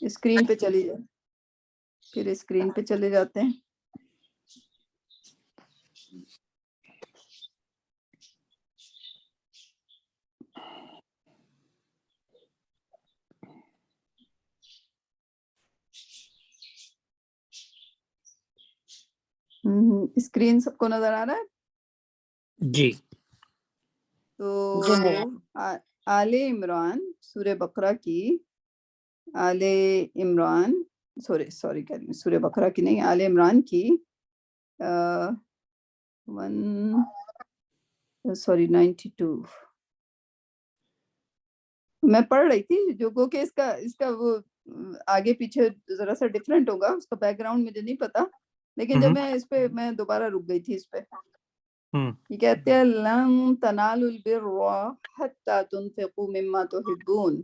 Screen پہ چلی جائے، پھر اسکرین پہ چلے جاتے ہیں. اسکرین سب کو نظر آ رہا ہے؟ جی. تو آل عمران سورہ بقرہ کی، آل عمران سوری کہہ رہی ہوں، سورہ بقرہ کی نہیں، آل عمران کی 92 میں پڑھ رہی تھی، جو گو کہ اس کا وہ آگے پیچھے ذرا سا ڈفرینٹ ہوگا، اس کا بیک گراؤنڈ مجھے نہیں پتا، لیکن جب میں اس پہ میں دوبارہ رک گئی تھی اس پہ. یہ کہتے ہیں لن تنالوا البر حتی تنفقوا مما تحبون،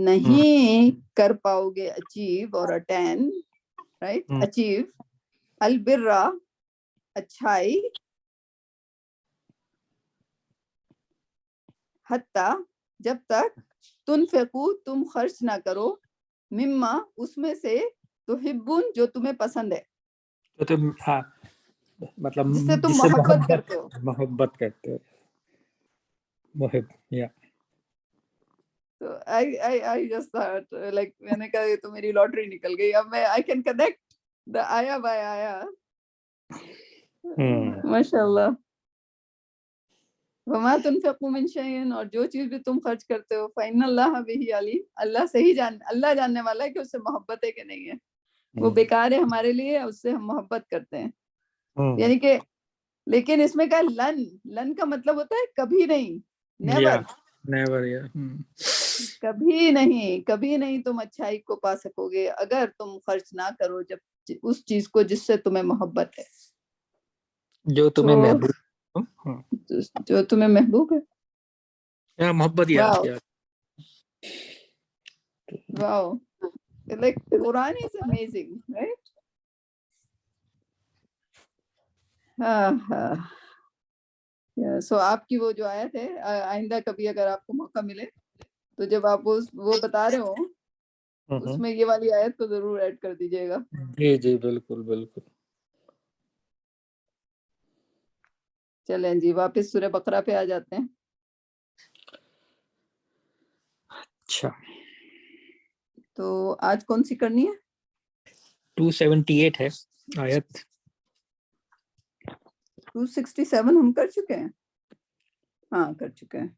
نہیں کر پاؤ گے اچیو اور اٹین، رائٹ، اچیو البر اچھائی، حتی جب تک تنفقو تم خرچ نہ کرو، مما اس میں سے، تحبون جو تمہیں پسند ہے، تو تم ہاں مطلب جس سے تم جس سے محبت کرتے ہو. محبت کرتے ہو، محب یا تو I just thought like میں نے کہا یہ تو میری لاٹری نکل گئی، اب میں I can connect the آیا بائی آیا. ماشاء اللہ. وما تنفقوا من شيء، اور جو چیز بھی تم خرچ کرتے ہو، فإن اللہ به علیم، اللہ صحیح اللہ جاننے والا ہے کہ اس سے محبت ہے کہ نہیں ہے. وہ بیکار ہے ہمارے لیے، اس سے ہم محبت کرتے ہیں. یعنی کہ لیکن اس میں کہا لن کا مطلب ہوتا ہے کبھی نہیں، نیور، نیور، کبھی نہیں تم اچھائی کو پا سکو گے اگر تم خرچ نہ کرو جب اس چیز کو جس سے تمہیں محبت ہے، جو تمہیں محبوب، جو تمہیں محبوب ہے. محبت واو واو، like Quran is amazing, right? سو آپ کی وہ جو آیت ہے، آئندہ کبھی اگر آپ کو موقع ملے تو جب آپ وہ بتا رہے ہو اس میں یہ والی آیت کو ضرور ایڈ کر دیجئے گا. جی جی بالکل بالکل. چلیں جی واپس سورہ بقرہ پہ آ جاتے ہیں. اچھا، تو آج کون سی کرنی ہے؟ 278 ہے آیت. 267 ہم کر چکے ہیں، ہاں کر چکے ہیں.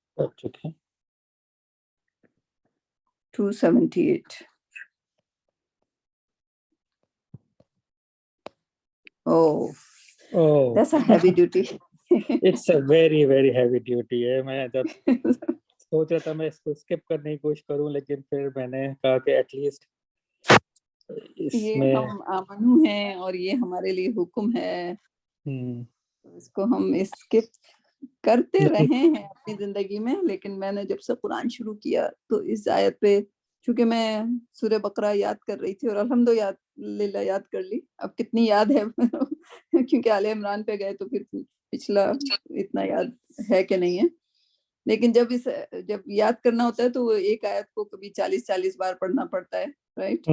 278. Oh, that's a heavy duty. It's a very very heavy duty ہے. میں جب سوچ رہا تھا میں اس کو اسکپ کرنے کی کوشش کروں، لیکن پھر میں نے کہا کہ ایٹ لیسٹ یہ ہم آمنو ہیں اور یہ ہمارے لیے حکم ہے، اس کو ہم اسکپ کرتے رہے ہیں اپنی زندگی میں. لیکن میں نے جب سے قرآن شروع کیا تو اس آیت پہ، چونکہ میں سورہ بقرہ یاد کر رہی تھی اور الحمدللہ یاد کر لی. اب کتنی یاد ہے کیونکہ آل عمران پہ گئے تو پھر پچھلا اتنا یاد ہے کہ نہیں ہے. لیکن جب یاد کرنا ہوتا ہے تو وہ ایک آیت کو کبھی 40 بار پڑھنا پڑتا ہے، رائٹ.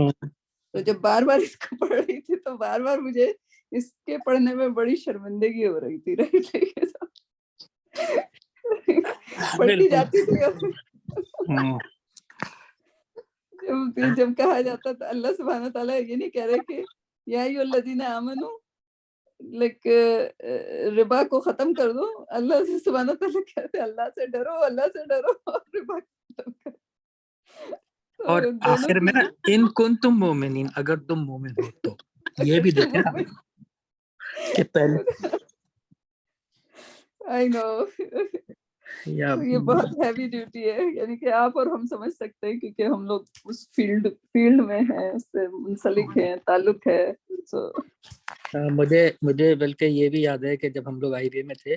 تو جب بار بار اس کو پڑھ رہی تھی تو بار بار مجھے اس کے پڑھنے میں بڑی شرمندگی ہو رہی تھی، رائٹ. پڑھتی جاتی تھی. جب کہا جاتا تھا اللہ سبحانہ تعالیٰ یہ نہیں کہہ رہے کہ یا ایھا الذین آمنوا لائک ربا کو ختم کر دو، اللہ سبحانہ تعالیٰ کہتے اللہ سے ڈرو، اللہ سے ڈرو اور ربا کو ختم کرو. اور آخر میں ان کنتم مومنین، اگر تم مومن ہو تو. یہ بھی دیکھیں کہ پہلے I know یہ بہت ہیوی ڈیوٹی ہے، یعنی کہ آپ اور ہم سمجھ سکتے ہیں کیونکہ ہم لوگ اس فیلڈ میں ہیں، اس سے منسلک ہیں، تعلق ہے. مجھے بلکہ یہ بھی یاد ہے کہ جب ہم لوگ آئی بی میں تھے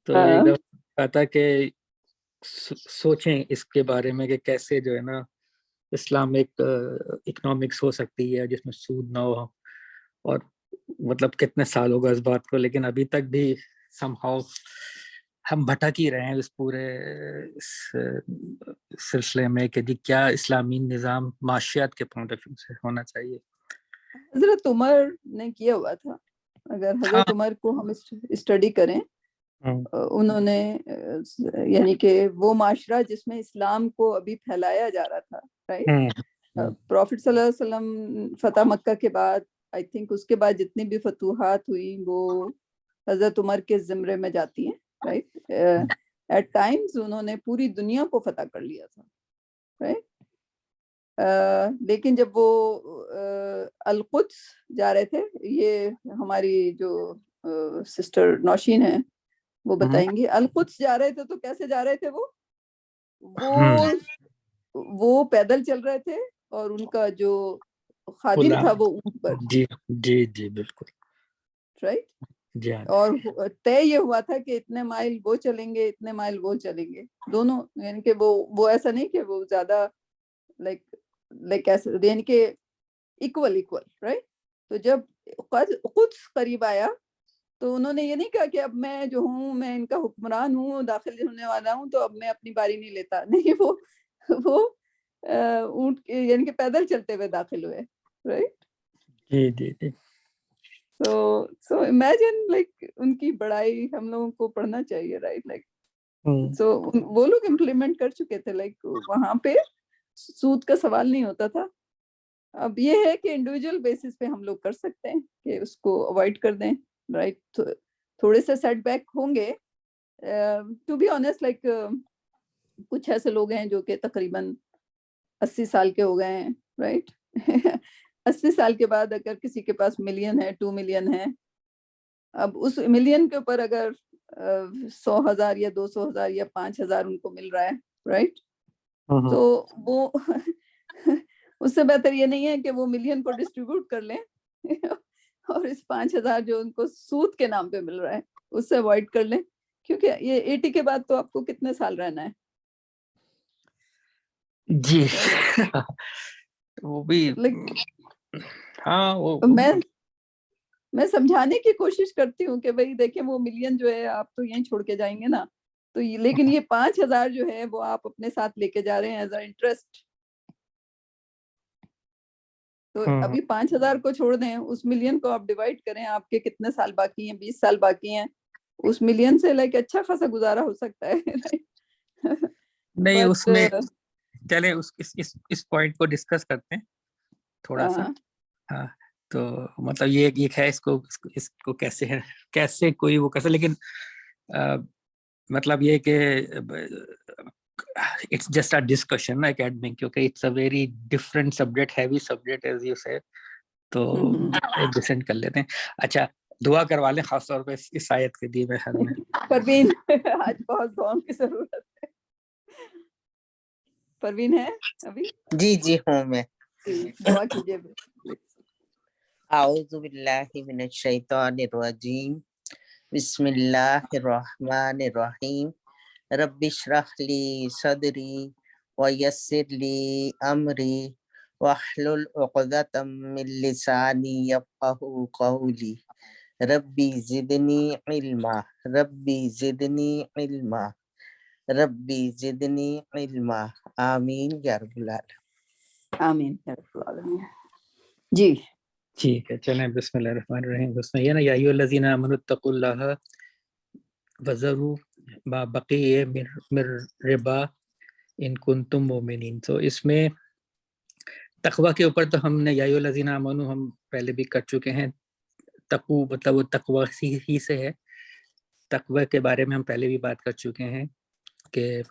تو ایک دفعہ کہا تھا کہ سوچیں اس کے بارے میں کہ کیسے جو ہے نا اسلامک اکنامکس ہو سکتی ہے جس میں سود نہ ہو. اور مطلب کتنے سال ہوگا اس بات کو، لیکن ابھی تک بھی سم ہاؤ ہم بھٹک ہی رہے ہیں اس پورے اس سلسلے میں کہ کیا اسلامی نظام معاشیات کے پوائنٹ آف ویو سے ہونا چاہیے. حضرت عمر نے کیا ہوا تھا. اگر حضرت عمر کو ہم اسٹڈی کریں, انہوں نے یعنی کہ وہ معاشرہ جس میں اسلام کو ابھی پھیلایا جا رہا تھا, رائٹ, پروفٹ صلی اللہ علیہ وسلم فتح مکہ کے بعد آئی تھنک اس کے بعد جتنی بھی فتوحات ہوئی وہ حضرت عمر کے زمرے میں جاتی ہیں, رائٹ. ایٹ ٹائمز انہوں نے پوری دنیا کو فتح کر لیا تھا, رائٹ. لیکن جب وہ القدس جا رہے تھے, یہ ہماری جو سسٹر نوشین ہیں وہ بتائیں گی, القدس جا رہے تھے تو کیسے جا رہے تھے, وہ پیدل چل رہے تھے اور ان کا جو خادم تھا وہ اونٹ پر. جی جی جی بالکل, رائٹ. جی. اور طے یہ ہوا تھا کہ اتنے مائل وہ چلیں گے, اتنے مائل وہ چلیں گے, دونوں, یعنی کہ وہ ایسا نہیں کہ وہ زیادہ لائک ایسے, یعنی کہ ایکول, رائٹ. تو جب قدس قریب آیا تو انہوں نے یہ نہیں کہا کہ اب میں جو ہوں میں ان کا حکمران ہوں, داخل ہونے والا ہوں, تو اب میں اپنی باری نہیں لیتا. نہیں, وہ اونٹ یعنی کہ پیدل چلتے ہوئے داخل ہوئے, رائٹ. جی جی جی. So imagine like ان کی بڑائی ہم لوگوں کو پڑھنا چاہیے, رائٹ. لائک سو وہ لوگ امپلیمنٹ کر چکے تھے, لائک وہاں پہ سود کا سوال نہیں ہوتا تھا. اب یہ ہے کہ انڈیویجول بیسس پہ ہم لوگ کر سکتے ہیں کہ اس کو اوائڈ کر دیں, رائٹ. تھوڑے سے سیٹ بیک ہوں گے. ٹو بی آنیسٹ, لائک کچھ ایسے لوگ ہیں جو کہ تقریباً 80 سال کے ہو گئے ہیں, رائٹ. 80 سال کے بعد اگر کسی کے پاس ملین ہے, 2 ملین ہے, اب اس ملین کے اوپر اگر 100,000 یا 200,000 یا 5,000 ان کو مل رہا ہے, رائٹ, تو وہ اس سے بہتر یہ نہیں ہے کہ وہ ملین کو ڈسٹریبیوٹ کر لیں اور اس 5,000 جو ان کو سود کے نام پہ مل رہا ہے اس سے اوائڈ کر لیں, کیونکہ یہ 80 کے بعد تو آپ کو کتنے سال رہنا ہے. جی وہ بھی ہاں, میں سمجھانے کی کوشش کرتی ہوں کہ بھئی دیکھیں وہ ملین جو ہے آپ تو یہیں چھوڑ کے جائیں گے نا, تو لیکن یہ 5,000 جو ہے وہ آپ اپنے ساتھ لے کے جا رہے ہیں ایز اے انٹرسٹ. تو ابھی 5,000 کو چھوڑ دیں, اس ملین کو آپ ڈیوائڈ کریں, آپ کے کتنے سال باقی ہیں, 20 سال باقی ہیں, اس ملین سے لائک اچھا خاصا گزارا ہو سکتا ہے. نہیں اس میں چلیں اس پوائنٹ کو ڈسکس کرتے ہیں تھوڑا سا. ہاں, تو مطلب یہ ہے اس کو کیسے کوئی وہ کیسے, لیکن مطلب یہ کہ it's just a discussion academic, کیونکہ it's a very different subject, heavy subject as you said, تو ڈسینڈ کر لیتے ہیں. اچھا, دعا کروا لیں خاص طور پہ اس آیت کے لیے محل میں. پروین, آج بہت دعاؤں کی ضرورت ہے. پروین ہے ابھی؟ جی ہوں میں. دعا کیجیے. اعوذ باللہ من الشیطان الرجیم, بسم اللہ الرحمن الرحیم. رب اشرح لی صدری ویسر لی امری واحلل عقدۃ من لسانی یفقہوا قولی. ربی زدنی علما, ربی زدنی علما, ربی زدنی علما. آمین یا رب العالمین. آمین یا رب العالمین. جی ٹھیک ہے, چلیں بسم اللہ الرحمن الرحیم. اس میں یہ نا یا ایھا الذین آمنوا اتقوا اللہ وذروا ما بقی من الربا ان کنتم مؤمنین. تو اس میں تقوی کے اوپر تو ہم نے یا ایھا الذین آمنوا ہم پہلے بھی کر چکے ہیں. تقوی مطلب وہ تقوی ہی سے ہے. تقوی کے بارے میں ہم پہلے بھی بات کر چکے ہیں کہ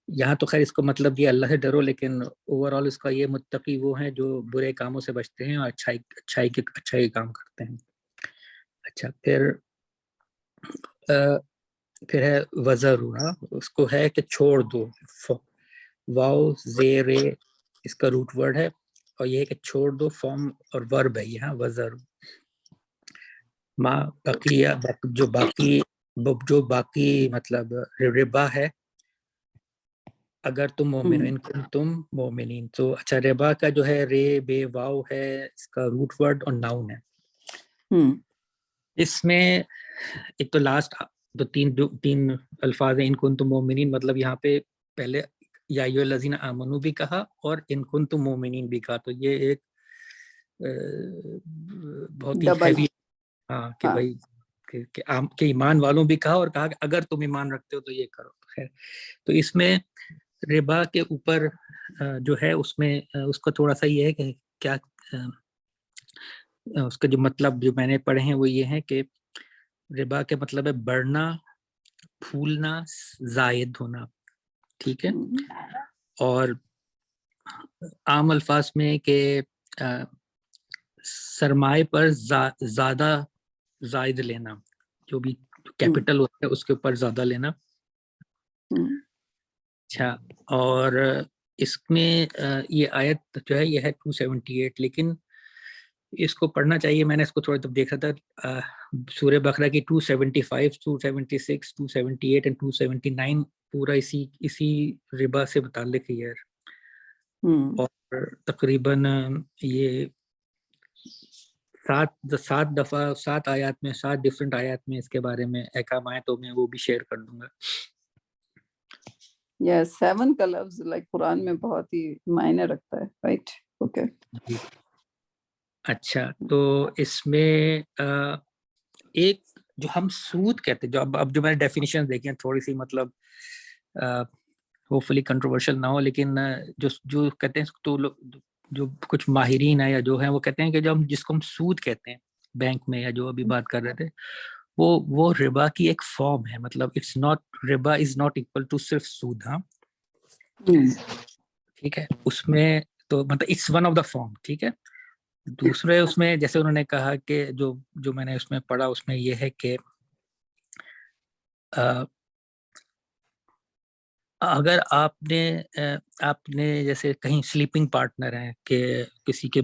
یہاں تو خیر اس کو مطلب یہ اللہ سے ڈرو, لیکن اوور آل اس کا یہ متقی وہ ہیں جو برے کاموں سے بچتے ہیں اور اچھائی کام کرتے ہیں. اچھا, پھر ہے وزروا, اس کو ہے کہ چھوڑ دو. واو زیر اس کا روٹ ورڈ ہے, اور یہ ہے کہ چھوڑ دو, فارم اور ورب ہے یہاں وزر. ما بقیہ جو باقی مطلب ربا ہے اگر تم مومن ہو, ان تم مومنین. تو اچھا, ربا کا جو ہے رے بے واو ہے, اس کا روٹ ورڈ اور ناؤن ہے. اس میں ایک تو لاسٹ تو تین الفاظ ہیں ان کنتم مومنین، مطلب یہاں پہ پہلے یا ایھا الذین آمنو بھی کہا اور ان کنتم مومنین بھی کہا، تو یہ ایک بہت ہی ڈبل. ہیوی، ہاں کہ بھائی کہ ایمان والوں بھی کہا اور کہا کہ اگر تم ایمان رکھتے ہو تو یہ کرو. خیر، تو اس میں ربا کے اوپر جو ہے اس میں اس کا تھوڑا سا یہ ہے کہ کیا اس کا جو مطلب جو میں نے پڑھے ہیں وہ یہ ہے کہ ربا کے مطلب ہے بڑھنا، پھولنا، زائد ہونا. ٹھیک ہے، اور عام الفاظ میں کہ سرمائے پر زیادہ زائد لینا، جو بھی کیپٹل ہوتا ہے اس کے اوپر زیادہ لینا. اچھا، اور اس میں یہ آیت جو ہے یہ ہے 278، لیکن اس کو پڑھنا چاہیے. میں نے اس کو تھوڑا جب دیکھا تھا سورہ بقرہ کی 275، 276، 278 اور 279 پورا اسی ربا سے متعلق ہے یار. اور تقریباً یہ 7 دفعہ 7 آیات میں 7 ڈفرینٹ آیات میں اس کے بارے میں احکام آئے، تو میں وہ بھی شیئر کر دوں گا. 7 کا لفظ لائک قرآن میں بہت ہی معنی رکھتا ہے، رائٹ؟ اوکے. اچھا، تو اس میں ایک جو ہم سود کہتے ہیں، جو اب جو میں نے ڈیفینیشن دیکھی ہیں تھوڑی سی مطلب ہوپفلی کنٹروورشل نہ ہو، لیکن جو کہتے ہیں تو جو کچھ ماہرین ہیں یا جو ہیں وہ کہتے ہیں کہ جو جس کو ہم سود کہتے ہیں بینک میں یا جو ابھی بات کر رہے تھے، وہ ربا کی ایک فارم ہے. مطلب اٹس ناٹ، ربا از ناٹ اکول ٹو صرف سود. ہاں ٹھیک ہے، اس میں تو مطلب it's one of the form. ٹھیک ہے، دوسرے اس میں جیسے انہوں نے کہا کہ جو میں نے اس میں پڑھا اس میں یہ ہے کہ اگر آپ نے جیسے کہیں سلیپنگ پارٹنر ہیں کہ کسی کے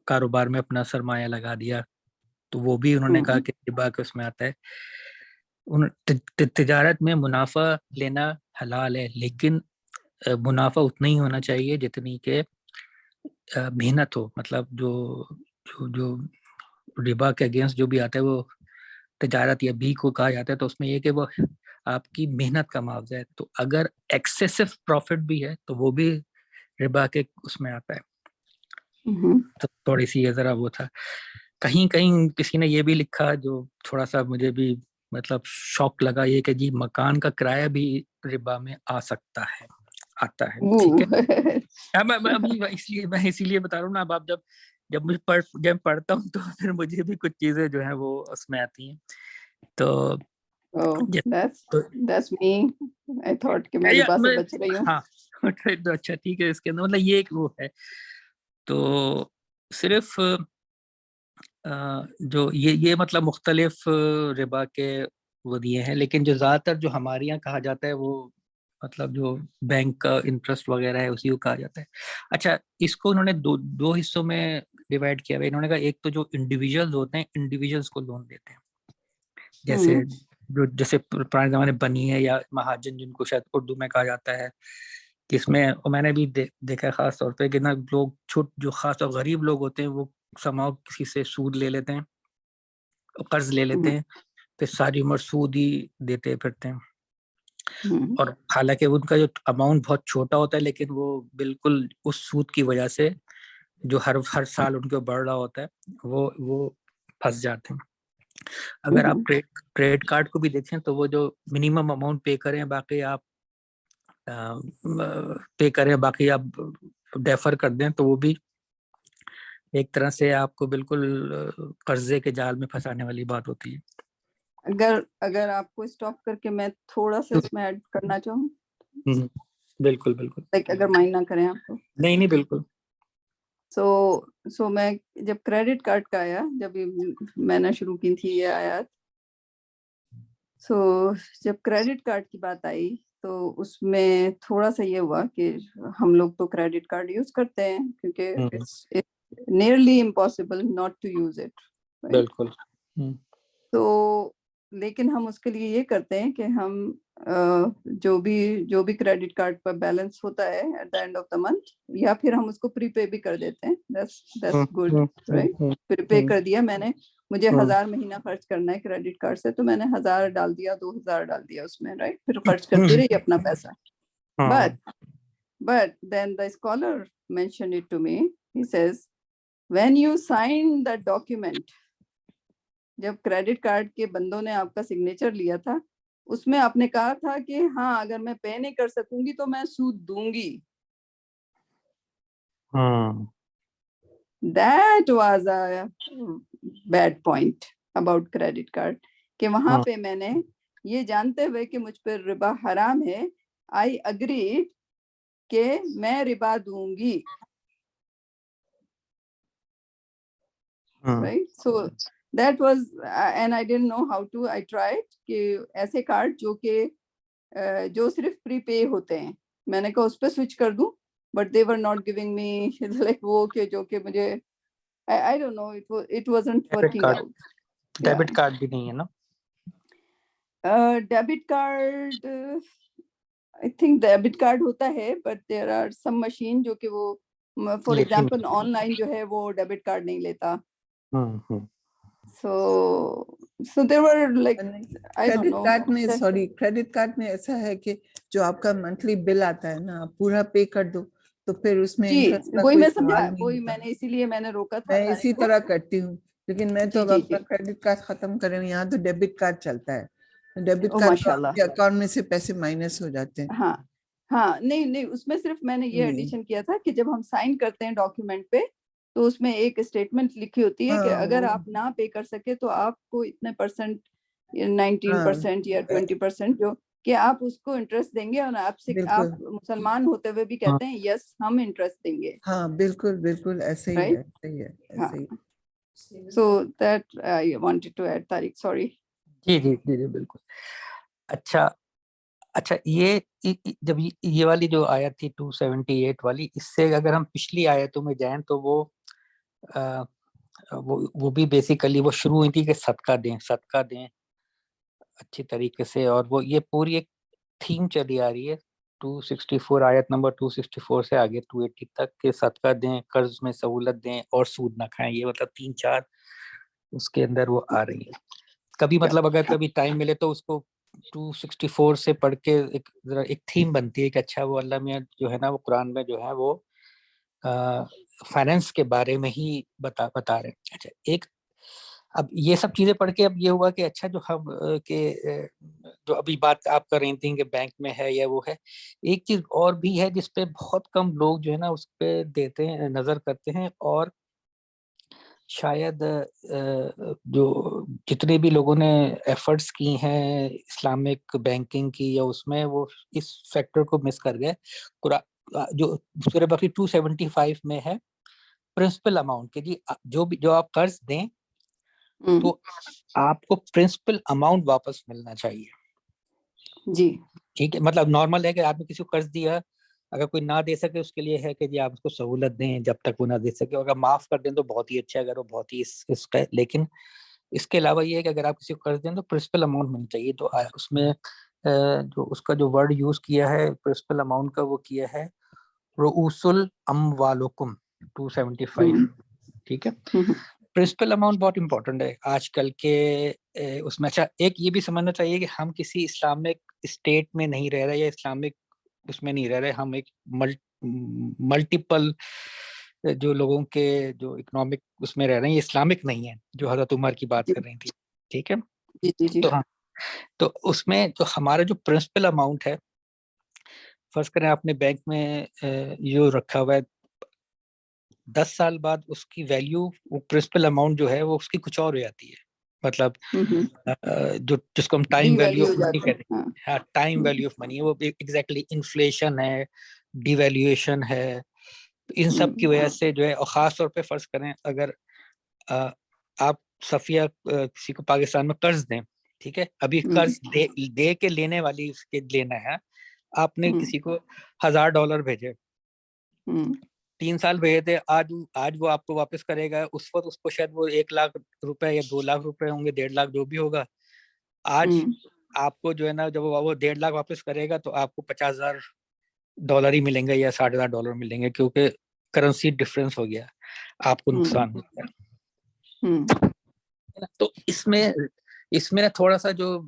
کاروبار میں اپنا سرمایہ لگا دیا، تو وہ بھی انہوں نے کہا کہ ربا کے اس میں آتا ہے. تجارت میں منافع لینا حلال ہے، لیکن منافع اتنا ہی ہونا چاہیے جتنی کہ محنت ہو. مطلب جو ربا کے اگینسٹ جو بھی آتا ہے وہ تجارت یا بھی کو کہا جاتا ہے، تو اس میں یہ کہ وہ آپ کی محنت کا معاوضہ ہے. تو اگر ایکسیسو پروفٹ بھی ہے تو وہ بھی ربا کے اس میں آتا ہے. تو تھوڑی سی یہ ذرا وہ تھا. کہیں کسی نے یہ بھی لکھا جو تھوڑا سا مجھے بھی مطلب شوق لگا، یہ کہ جی مکان کا کرایہ بھی ربا میں آتا ہے. ٹھیک ہے، میں اسی لیے بتا رہا ہوں نا. اب آپ جب پڑھتا ہوں تو پھر مجھے بھی کچھ چیزیں جو ہیں وہ اس میں آتی ہیں. تو that's me. I thought کہ میں ربا سے بچ رہی ہوں. ہاں اچھا ٹھیک ہے، اس کے اندر مطلب یہ ایک وہ ہے. تو صرف جو یہ مطلب مختلف ربا کے وہ دیے ہیں، لیکن جو زیادہ تر جو ہمارے یہاں کہا جاتا ہے وہ مطلب جو بینک کا انٹرسٹ وغیرہ ہے اسی کو کہا جاتا ہے. اچھا، اس کو انہوں نے دو حصوں میں ڈیوائڈ کیا ہے. انہوں نے کہا ایک تو جو انڈیویجولز ہوتے ہیں، انڈیویجولز کو لون دیتے ہیں، جیسے پرانے زمانے بنی ہے یا مہاجن جن کو شاید اردو میں کہا جاتا ہے، جس میں میں نے بھی دیکھا ہے خاص طور پہ کہ نا لوگ جو خاص طور غریب لوگ ہوتے ہیں وہ سماؤ کسی سے سود لے لیتے ہیں، قرض لے لیتے ہیں، پھر ساری عمر سود ہی دیتے پھرتے ہیں. اور حالانکہ ان کا جو اماؤنٹ بہت چھوٹا ہوتا ہے، لیکن وہ بالکل اس سود کی وجہ سے جو ہر سال ان کو بڑھ رہا ہوتا ہے وہ پھنس جاتے ہیں. اگر آپ کریڈٹ کارڈ کو بھی دیکھیں تو وہ جو منیمم اماؤنٹ پے کریں باقی آپ ڈیفر کر دیں، تو وہ بھی ایک طرح سے آپ کو بالکل قرضے کے جال میں پھنسانے والی بات ہوتی ہے. اگر آپ کو اسٹاپ کر کے میں تھوڑا سا اس میں ایڈ کرنا چاہوں. بالکل اگر مائنڈ نہ کریں آپ کو. نہیں بالکل. سو میں جب کریڈٹ کارڈ کا آیا، جب میں نے شروع کی تھی یہ آیات، سو جب کریڈٹ کارڈ کی بات آئی تو اس میں تھوڑا سا یہ ہوا کہ ہم لوگ تو کریڈٹ کارڈ یوز کرتے ہیں کیونکہ nearly impossible not to use it. بالکل. تو لیکن ہم اس کے لیے یہ کرتے ہیں کہ ہم جو بھی کریڈٹ کارڈ پر بیلنس ہوتا ہے at the end of the month, یا پھر ہم اس کو پری پے بھی کر دیتے ہیں. that's good, right? پری پے کر دیا میں نے مجھے 1000 مہینہ خرچ کرنا ہے کریڈٹ کارڈ سے، تو میں نے 1000 ڈال دیا، 2000 ڈال دیا اس میں، رائٹ، پھر خرچ کرتی رہی اپنا پیسہ. But then the scholar mentioned it to me. He says, when you sign the document, جب کریڈٹ کارڈ کے بندوں نے آپ کا سگنیچر لیا تھا، اس میں آپ نے کہا تھا کہ ہاں اگر میں پے نہیں کر سکوں گی تو میں سود دوں گی. That was a bad point about credit card. کہ وہاں پہ میں نے یہ جانتے ہوئے کہ مجھ پر ربا حرام ہے، I agreed کہ میں ربا دوں گی. Right? So that was, and I didn't know how to, I tried کہ ایسے کارڈ جو صرف پری پے ہوتے ہیں، میں نے کہا اس پہ سوئچ کر دوں، but they were not giving me like وہ کہ جو کہ مجھے I don't know, it wasn't working out. Debit card بھی نہیں ہے نا؟ Debit card I think debit card ہوتا ہے، but there are some machine جو کہ وہ for example آن لائن جو ہے وہ ڈیبٹ کارڈ نہیں لیتا. So there were like I don't know. Credit card میں ایسا ہے کہ جو آپ کا منتھلی بل آتا ہے نا، آپ پورا پے کر دو تو پھر اس میں وہی میں سمجھا، وہی میں نے اسی لیے میں نے روکا تھا. میں اسی طرح کرتی ہوں، لیکن میں تو اب اپنا کریڈٹ کارڈ ختم کرے ہوں. یہاں تو ڈیبٹ کارڈ چلتا ہے، ڈیبٹ کارڈ کے اکاؤنٹ میں سے پیسے مائنس ہو جاتے ہیں. ہاں نہیں اس میں صرف میں نے یہ ایڈیشن کیا تھا کہ جب ہم سائن کرتے ہیں ڈاکیومنٹ پہ تو اس میں ایک اسٹیٹمنٹ لکھی ہوتی ہے کہ اگر آپ نہ پے کر سکے تو آپ کو اتنے پرسنٹ، 19% یا 20% جو کہ آپ اس کو انٹرسٹ دیں گے، اور آپ مسلمان ہوتے ہوئے بھی کہتے ہیں یس ہم انٹرسٹ دیں گے. ہاں بالکل ایسے ہی ہے. So that I wanted to add, Tariq, sorry. جی بالکل. اچھا یہ جب یہ والی جو آیت تھی 278 والی، اس سے اگر ہم پچھلی آیتوں میں جائیں تو وہ بھی بیسیکلی وہ شروع ہوئی تھی کہ صدقہ دیں اچھی طریقے سے، اور وہ یہ پوری ایک تھیم چلی آ رہی ہے 264 آیت نمبر 264 سے آگے 280 تک کہ صدقہ دیں، قرض میں سہولت دیں اور سود نہ کھائیں. یہ مطلب 3-4 اس کے اندر وہ آ رہی ہے. کبھی مطلب اگر کبھی ٹائم ملے تو اس کو 264 سے پڑھ کے ایک تھیم بنتی ہے کہ اچھا وہ اللہ میاں جو ہے نا وہ قرآن میں جو ہے وہ فائنینس کے بارے میں ہی بتا رہے ہیں. اچھا ایک اب یہ سب چیزیں پڑھ کے اب یہ ہوا کہ اچھا جو ابھی بات آپ کر رہی تھیں کہ بینک میں ہے یا وہ ہے، ایک چیز اور بھی ہے جس پہ بہت کم لوگ جو ہے نا اس پہ دیتے ہیں، نظر کرتے ہیں، اور شاید جو جتنے بھی لوگوں نے ایفرٹس کی ہیں اسلامک بینکنگ کی یا اس میں، وہ اس فیکٹر کو مس کر گئے. جو سورہ بقرہ 275 میں ہے پرنسپل اماؤنٹ کہ جی جو آپ قرض دیں تو آپ کو پرنسپل اماؤنٹ واپس ملنا چاہیے. جی ٹھیک ہے، مطلب نارمل ہے کہ آپ نے کسی کو قرض دیا، اگر کوئی نہ دے سکے اس کے لیے ہے کہ جی آپ اس کو سہولت دیں جب تک وہ نہ دے سکے، اگر معاف کر دیں تو بہت ہی اچھا، اگر وہ بہت ہی اس کا. لیکن اس کے علاوہ یہ ہے کہ اگر آپ کسی کو قرض دیں تو پرنسپل اماؤنٹ ملنا چاہیے. تو اس میں جو اس کا جو ورڈ یوز کیا ہے پرنسپل اماؤنٹ کا، وہ کیا ہے رؤوس الاموالکم 275. ٹھیک ہے، پرنسپل اماؤنٹ بہت امپورٹنٹ ہے آج کل کے اس میں. اچھا ایک یہ بھی سمجھنا چاہیے کہ ہم کسی اسلامک اسٹیٹ میں نہیں رہ رہے یا اسلامک اس میں نہیں رہ رہے، ہم ایک ملٹیپل جو لوگوں کے جو اکنامک اس میں رہ رہے ہیں، یہ اسلامک نہیں ہے جو حضرت عمر کی بات کر رہی تھی. ٹھیک ہے، تو اس میں جو ہمارا جو پرنسپل اماؤنٹ ہے، فرض کریں آپ نے بینک میں جو رکھا ہوا ہے، 10 سال بعد اس کی ویلیو، وہ پرنسپل اماؤنٹ جو ہے وہ اس کی کچھ اور ہو جاتی ہے. مطلب جس کو ہم ٹائم ویلیو آف منی کہتے ہیں، ہاں ٹائم ویلیو آف منی، وہ ایگزیکٹلی انفلیشن ہے، ڈی ویلیویشن ہے. ان سب کی وجہ سے جو ہے، اور خاص طور پہ فرض کریں اگر آپ صفیہ کسی کو پاکستان میں قرض دیں، ٹھیک ہے، ابھی قرض دے کے لینے والی اس کے لینا ہے، آپ نے کسی کو $1000 بھیجے، 3 سال بھیجے تھے، آج وہ آپ کو واپس کرے گا، اس وقت اس کو شاید وہ 1 لاکھ روپے یا 2 لاکھ روپے ہوں گے، 1.5 لاکھ جو بھی ہوگا. آج آپ کو جو ہے نا جب وہ 1.5 لاکھ واپس کرے گا تو آپ کو $50,000 ہی ملیں گے یا $60,000 ملیں گے، کیونکہ کرنسی ڈفرینس ہو گیا، آپ کو نقصان ہو گیا. تو اس میں تھوڑا سا جو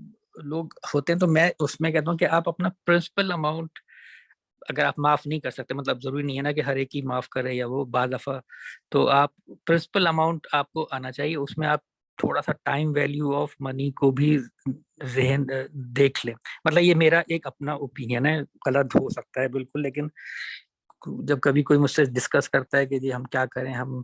لوگ ہوتے ہیں تو میں اس میں کہتا ہوں کہ آپ اپنا پرنسپل اماؤنٹ اگر آپ معاف نہیں کر سکتے، مطلب ضروری نہیں ہے نا کہ ہر ایک ہی معاف کرے یا وہ بعض دفعہ، تو آپ پرنسپل اماؤنٹ آپ کو آنا چاہیے، اس میں آپ تھوڑا سا ٹائم ویلیو آف منی کو بھی ذہن دیکھ لیں. مطلب یہ میرا ایک اپنا اوپینین ہے، غلط ہو سکتا ہے بالکل، لیکن جب کبھی کوئی مجھ سے ڈسکس کرتا ہے کہ جی ہم کیا کریں، ہم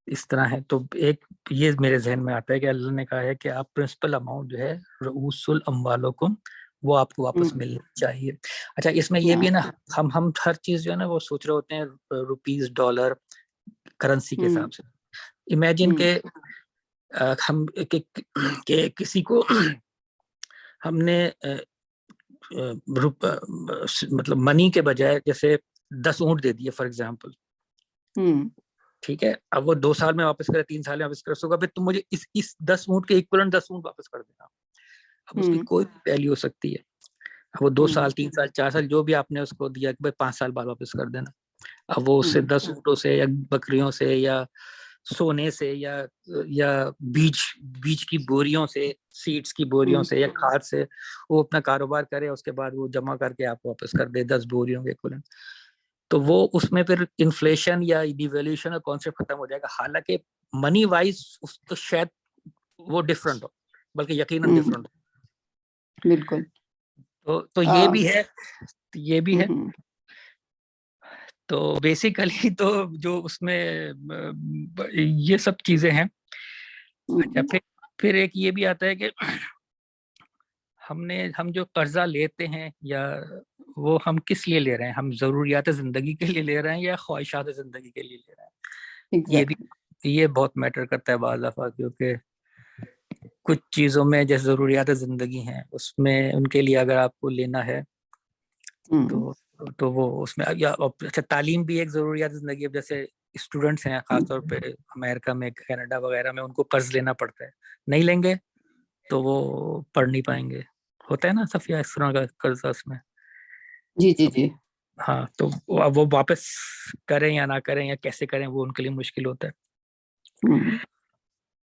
اس طرح ہے، تو ایک یہ میرے ذہن میں آتا ہے کہ اللہ نے کہا ہے کہ آپ پرنسپل اماؤنٹ جو ہے رؤوس الاموالکم وہ آپ کو واپس ملنا چاہیے. اچھا اس میں یہ بھی ہے نا، ہم ہر چیز جو ہے نا وہ سوچ رہے ہوتے ہیں روپیز ڈالر کرنسی کے حساب سے. امیجن کہ ہم کہ کسی کو ہم نے مطلب منی کے بجائے جیسے 10 اونٹ دے دیے فار ایگزامپل، ٹھیک ہے، اب وہ 2 سال میں واپس کرے، 3 سال میں واپس کر سکا، پھر تم مجھے اس 10 اونٹ کے ایکویلنٹ 10 اونٹ واپس کر دینا. اب اس کی کوئی ویلیو ہو سکتی ہے، اب وہ 2 سال 3 سال 4 سال جو بھی آپ نے اس کو دیا کہ 5 سال بعد واپس کر دینا. اب وہ اس سے 10 اونٹوں سے یا بکریوں سے یا سونے سے یا بیج کی بوریوں سے، سیڈز کی بوریوں سے یا کھاد سے وہ اپنا کاروبار کرے، اس کے بعد وہ جمع کر کے آپ واپس کر دے 10 بوریوں کے ایکویلنٹ. تو وہ اس میں پھر انفلیشن یا ڈیویلیوشن کا کانسیپٹ ختم ہو جائے گا. حالانکہ منی وائز اس تو شاید وہ ڈفرنٹ ہو، بلکہ یقیناً ڈفرنٹ ہو. بالکل. تو یہ بھی ہے. تو بیسیکلی تو جو اس میں یہ سب چیزیں ہیں. اچھا پھر ایک یہ بھی آتا ہے کہ ہم جو قرضہ لیتے ہیں یا وہ ہم کس لیے لے رہے ہیں، ہم ضروریات زندگی کے لیے لے رہے ہیں یا خواہشات زندگی کے لیے لے رہے ہیں. یہ بہت میٹر کرتا ہے بعض دفعہ، کیونکہ کچھ چیزوں میں جیسے ضروریات زندگی ہیں اس میں ان کے لیے اگر آپ کو لینا ہے تو وہ اس میں اچھا تعلیم بھی ایک ضروریات زندگی ہے. جیسے اسٹوڈنٹس ہیں خاص طور پہ امریکہ میں، کینیڈا وغیرہ میں، ان کو قرض لینا پڑتا ہے، نہیں لیں گے تو وہ پڑھ نہیں پائیں گے. ہوتا ہے نا صفیہ اس طرح کا قرضہ اس میں. جی ہاں، تو اب وہ واپس کریں یا نہ کریں یا کیسے کریں وہ ان کے لیے مشکل ہوتا ہے.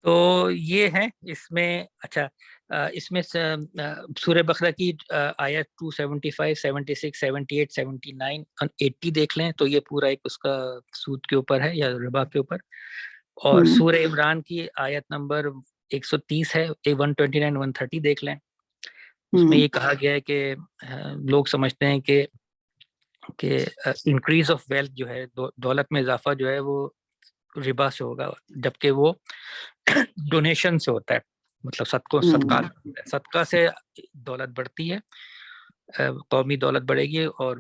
تو یہ ہے اس میں. اچھا اس میں سورہ بقرہ کی آیت 275 76 78 79 اور 80 دیکھ لیں تو یہ پورا ایک اس کا سود کے اوپر ہے یا ربا کے اوپر. اور سورہ عمران کی آیت نمبر 130 ہے، 129 130 دیکھ لیں. اس میں یہ کہا گیا ہے کہ لوگ سمجھتے ہیں کہ انکریز آف ویلتھ جو ہے، دولت میں اضافہ جو ہے وہ ربا سے ہوگا، جبکہ وہ ڈونیشن سے ہوتا ہے. مطلب صدقہ سے دولت بڑھتی ہے، قومی دولت بڑھے گی، اور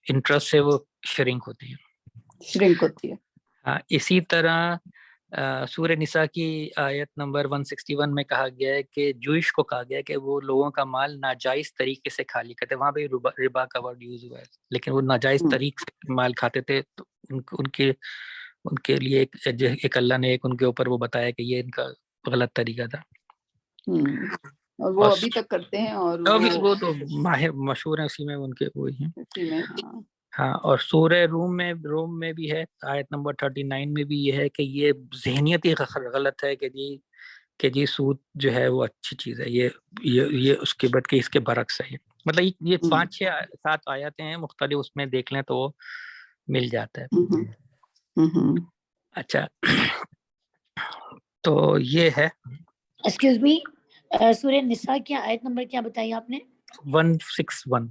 انٹرسٹ سے وہ شرنک ہوتی ہے. ہاں، اسی طرح سورہ نساء کی آیت نمبر 161 میں کہا گیا ہے کہ جوئش کو کہا گیا ہے کہ وہ لوگوں کا مال ناجائز طریقے سے کھا لیا کرتے. وہاں پہ ربا کا ورڈ یوز ہوا ہے، لیکن وہ ناجائز طریقے سے مال کھاتے تھے. تو ان کے لیے ایک اللہ نے ایک ان کے اوپر وہ بتایا کہ یہ ان کا غلط طریقہ تھا. اور وہ ابھی تک کرتے ہیں، اور وہ تو ماہر مشہور ہیں اسی میں، ان کے وہی ہیں اسی میں. ہاں. اور سورہ روم میں بھی ہے آیت نمبر 39 میں بھی یہ ہے کہ یہ ذہنیت ہی غلط ہے کہ جی سود جو ہے وہ اچھی چیز ہے. یہ اس کے بعد کہ اس کے برعکس ہے. مطلب یہ 5 6 7 آیتیں ہیں مختلف، اس میں دیکھ لیں تو وہ مل جاتا ہے. اچھا تو یہ ہے. ایکسکیوز می، سورہ نساء کی آیت نمبر کیا بتائی آپ نے؟ 161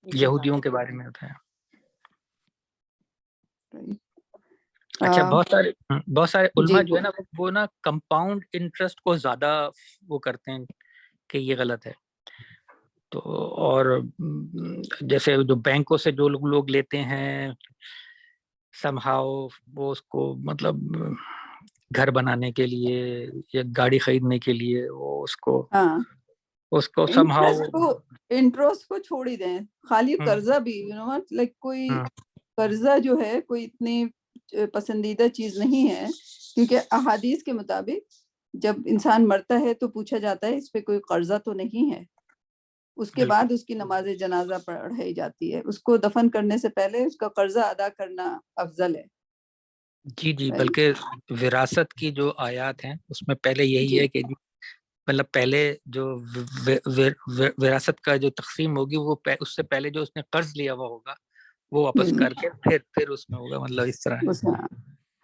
یہودیوں کے بارے میں ہوتا ہے. اچھا بہت سارے علماء جو ہے نا وہ نا کمپاؤنڈ انٹرسٹ کو زیادہ وہ کرتے ہیں کہ یہ غلط ہے. تو اور جیسے جو بینکوں سے جو لوگ لیتے ہیں سمہاؤ وہ اس کو مطلب گھر بنانے کے لیے یا گاڑی خریدنے کے لیے وہ اس کو سمہاؤ انٹرسٹ کو چھوڑ ہی دیں. خالی قرضہ بھی لائک کوئی قرضہ جو ہے کوئی اتنی پسندیدہ چیز نہیں ہے، کیونکہ احادیث کے مطابق جب انسان مرتا ہے تو پوچھا جاتا ہے اس پہ کوئی قرضہ تو نہیں ہے. اس کے بعد اس کی نماز جنازہ پڑھائی جاتی ہے. اس کو دفن کرنے سے پہلے اس کا قرضہ ادا کرنا افضل ہے. جی جی، بلکہ وراثت کی جو آیات ہیں اس میں پہلے یہی ہے کہ مطلب پہلے جو وراثت کا جو تقسیم ہوگی وہ اس سے پہلے جو اس نے قرض لیا ہوا ہوگا وہ واپس کر کے پھر اس میں ہوگا، مطلب اس طرح ہے۔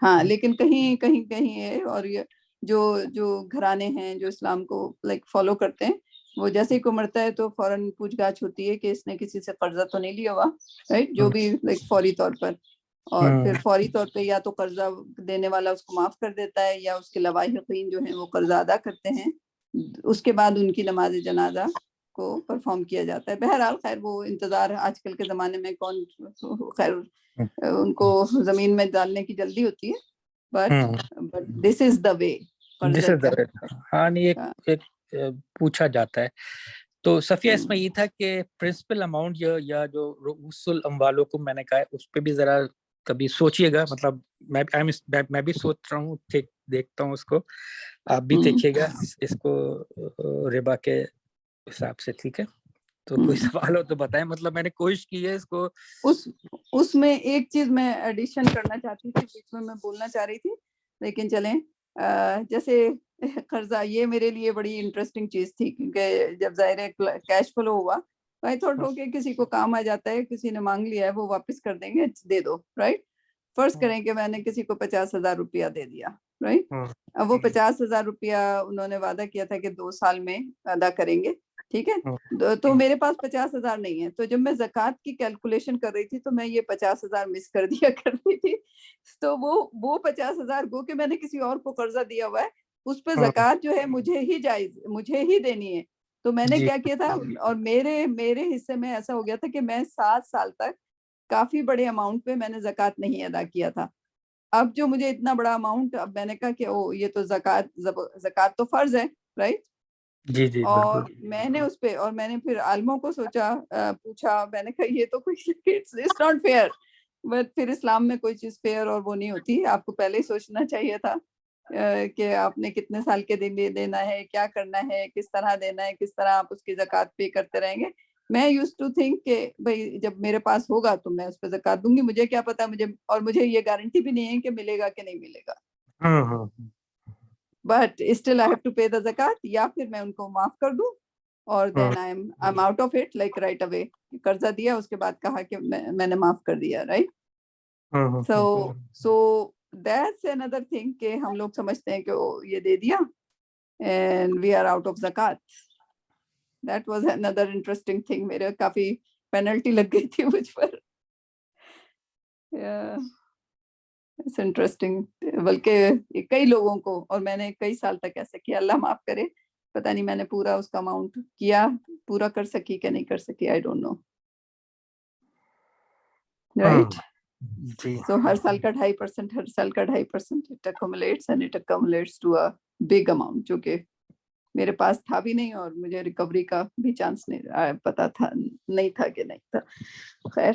ہاں لیکن کہیں کہیں کہیں ہے، اور یہ جو گھرانے ہیں جو اسلام کو لائک فالو کرتے ہیں، وہ جیسے ہی کو مرتا ہے تو فوراً پوچھ گاچھ ہوتی ہے کہ اس نے کسی سے قرضہ تو نہیں لیا ہوا، رائٹ، جو بھی لائک فوری طور پر، اور پھر فوری طور پہ یا تو قرضہ دینے والا اس کو معاف کر دیتا ہے یا اس کے لواحقین جو ہیں وہ قرضہ ادا کرتے ہیں، اس کے بعد ان کی نماز جنازہ کو پرفارم کیا جاتا ہے۔ بہرحال خیر وہ انتظار آج کل کے زمانے میں کون خیر ان کو زمین میں ڈالنے کی جلدی ہوتی ہے، بٹ دس از دا وے۔ ہاں نہیں، ایک پوچھا جاتا ہے تو صفیہ اس میں یہ تھا کہ پرنسپل اماؤنٹ یا جو رؤوس الاموالوں کو میں نے کہا اس پہ بھی ذرا کبھی سوچئے گا، مطلب میں بھی سوچ رہا ہوں، دیکھتا ہوں اس کو، آپ بھی دیکھیے گا اس کو ربا کے حساب سے، ٹھیک ہے؟ تو کوئی سوال ہو تو بتائیں، مطلب میں نے کوشش کی ہے اس کو اس میں ایک چیز میں ایڈیشن کرنا چاہتی تھی، بیچ میں بولنا چاہ رہی تھی، لیکن چلیں جیسے قرضہ، یہ میرے لیے بڑی انٹرسٹنگ چیز تھی، کیونکہ جب ظاہر ہے کیش فلو ہوا، میں تھوڑا کہ کسی کو کام آ جاتا ہے، کسی نے مانگ لیا ہے وہ واپس کر دیں گے، دے دو، رائٹ۔ فرض کریں کہ میں نے کسی کو 50,000 روپیہ دے دیا، رائٹ، اب وہ 50,000 روپیہ انہوں نے وعدہ کیا تھا کہ 2 سال میں ادا کریں گے، ٹھیک ہے، تو میرے پاس 50,000 نہیں ہے، تو جب میں زکوٰۃ کی کیلکولیشن کر رہی تھی تو میں یہ 50,000 مس کر دیا کرتی تھی، تو وہ 50,000 گو کہ میں نے کسی اور کو قرضہ دیا ہوا ہے، اس پہ زکوٰۃ جو ہے مجھے ہی دینی ہے، تو میں نے کیا کیا تھا، اور میرے حصے میں ایسا ہو گیا تھا کہ میں 7 سال تک کافی بڑے اماؤنٹ پہ میں نے زکوٰۃ نہیں ادا کیا تھا۔ اب جو مجھے اتنا بڑا اماؤنٹ، اب میں نے کہا کہ یہ تو زکوٰۃ تو فرض ہے، رائٹ، جی جی، اور میں نے اس پہ، اور میں نے پھر عالموں کو پوچھا، میں نے کہا یہ تو کوئی اٹس ناٹ فیئر، بٹ پھر اسلام میں کوئی چیز فیئر اور وہ نہیں ہوتی، آپ کو پہلے ہی سوچنا چاہیے تھا کہ آپ نے کتنے سال کے دن دینا ہے، کیا کرنا ہے، کس طرح دینا ہے، کس طرح آپ اس کی زکوٰۃ پے کرتے رہیں گے۔ میں یوز ٹو تھنک کہ بھائی جب میرے پاس ہوگا تو میں اس پہ زکوٰۃ دوں گی، مجھے کیا پتا، مجھے یہ گارنٹی بھی نہیں ہے کہ ملے گا کہ نہیں ملے گا، but still I have to pay the zakat, یا پھر میں ان کو معاف کر دوں، اور then I am out of it, like right away, قرضہ دیا اس کے بعد کہا کہ میں نے معاف کر دیا، right. So that's another thing کہ ہم لوگ سمجھتے ہیں کہ یہ دے دیا and we are out of zakat. That was another interesting thing. میرے کافی پینلٹی لگ گئی تھی مجھ پر. It's interesting. بلکہ کئی لوگوں کو، اور میں نے کئی سال تک ایسا کیا، اللہ معاف کرے، پتہ نہیں میں نے پورا اس کا اماؤنٹ کیا، پورا کر سکی کہ نہیں کر سکی، I don't know. Right? So ہر سال کا 2.5%، ہر سال کا 2.5%، it accumulates and it accumulates to a big amount، جو کہ میرے پاس تھا بھی نہیں، اور مجھے ریکوری کا بھی چانس نہیں پتا تھا، نہیں تھا کہ نہیں تھا، خیر۔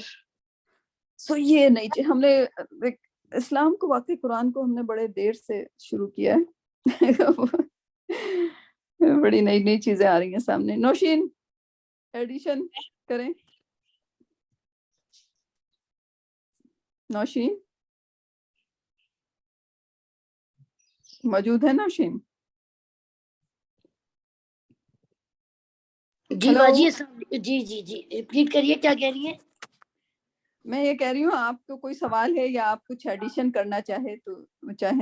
سو یہ نہیں چاہیے، ہم نے اسلام کو، واقعی قرآن کو ہم نے بڑے دیر سے شروع کیا ہے، بڑی نئی نئی چیزیں آ رہی ہیں سامنے۔ نوشین ایڈیشن کریں، نوشین موجود ہے؟ نوشین جی باجی، جی جی جی ریپیٹ کریے، کیا کہہ رہی ہیں؟ میں یہ کہہ رہی ہوں، آپ کو کوئی سوال ہے یا آپ کچھ ایڈیشن کرنا چاہیں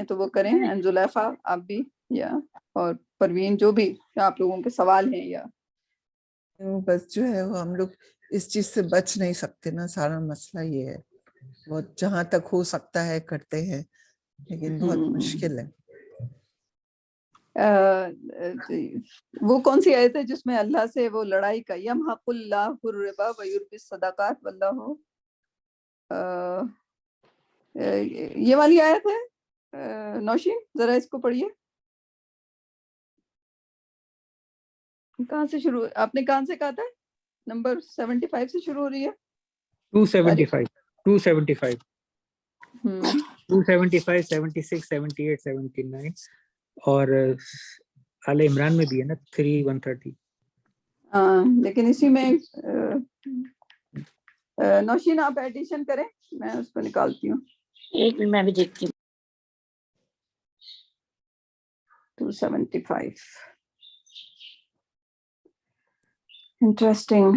تو وہ کریں، زلیخا آپ بھی، یا اور پروین، جو بھی آپ لوگوں کے سوال ہیں، یا بس جو ہے وہ ہم لوگ اس چیز سے بچ نہیں سکتے نا، سارا مسئلہ یہ ہے، بہت جہاں تک ہو سکتا ہے کرتے ہیں، لیکن بہت مشکل ہے۔ وہ کون سی آیت ہے جس میں اللہ سے وہ لڑائی کا، یمحق اللہ الربا ویربی الصدقات واللہ، یہ والی آیت ہے؟ نوشین ذرا اس کو پڑھیے، کہاں سے شروع، آپ نے کہاں سے کہا تھا؟ نمبر 75 سے شروع ہو رہی ہے، 275 275 275 76 78 79، اور آل عمران میں بھی ہے نا 3 130۔ لیکن اسی میں نوشین آپ ایڈیشن کریں، میں اس کو نکالتی ہوں، ایک منٹ میں بھی دیکھتی ہوں۔ 275. Interesting.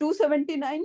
279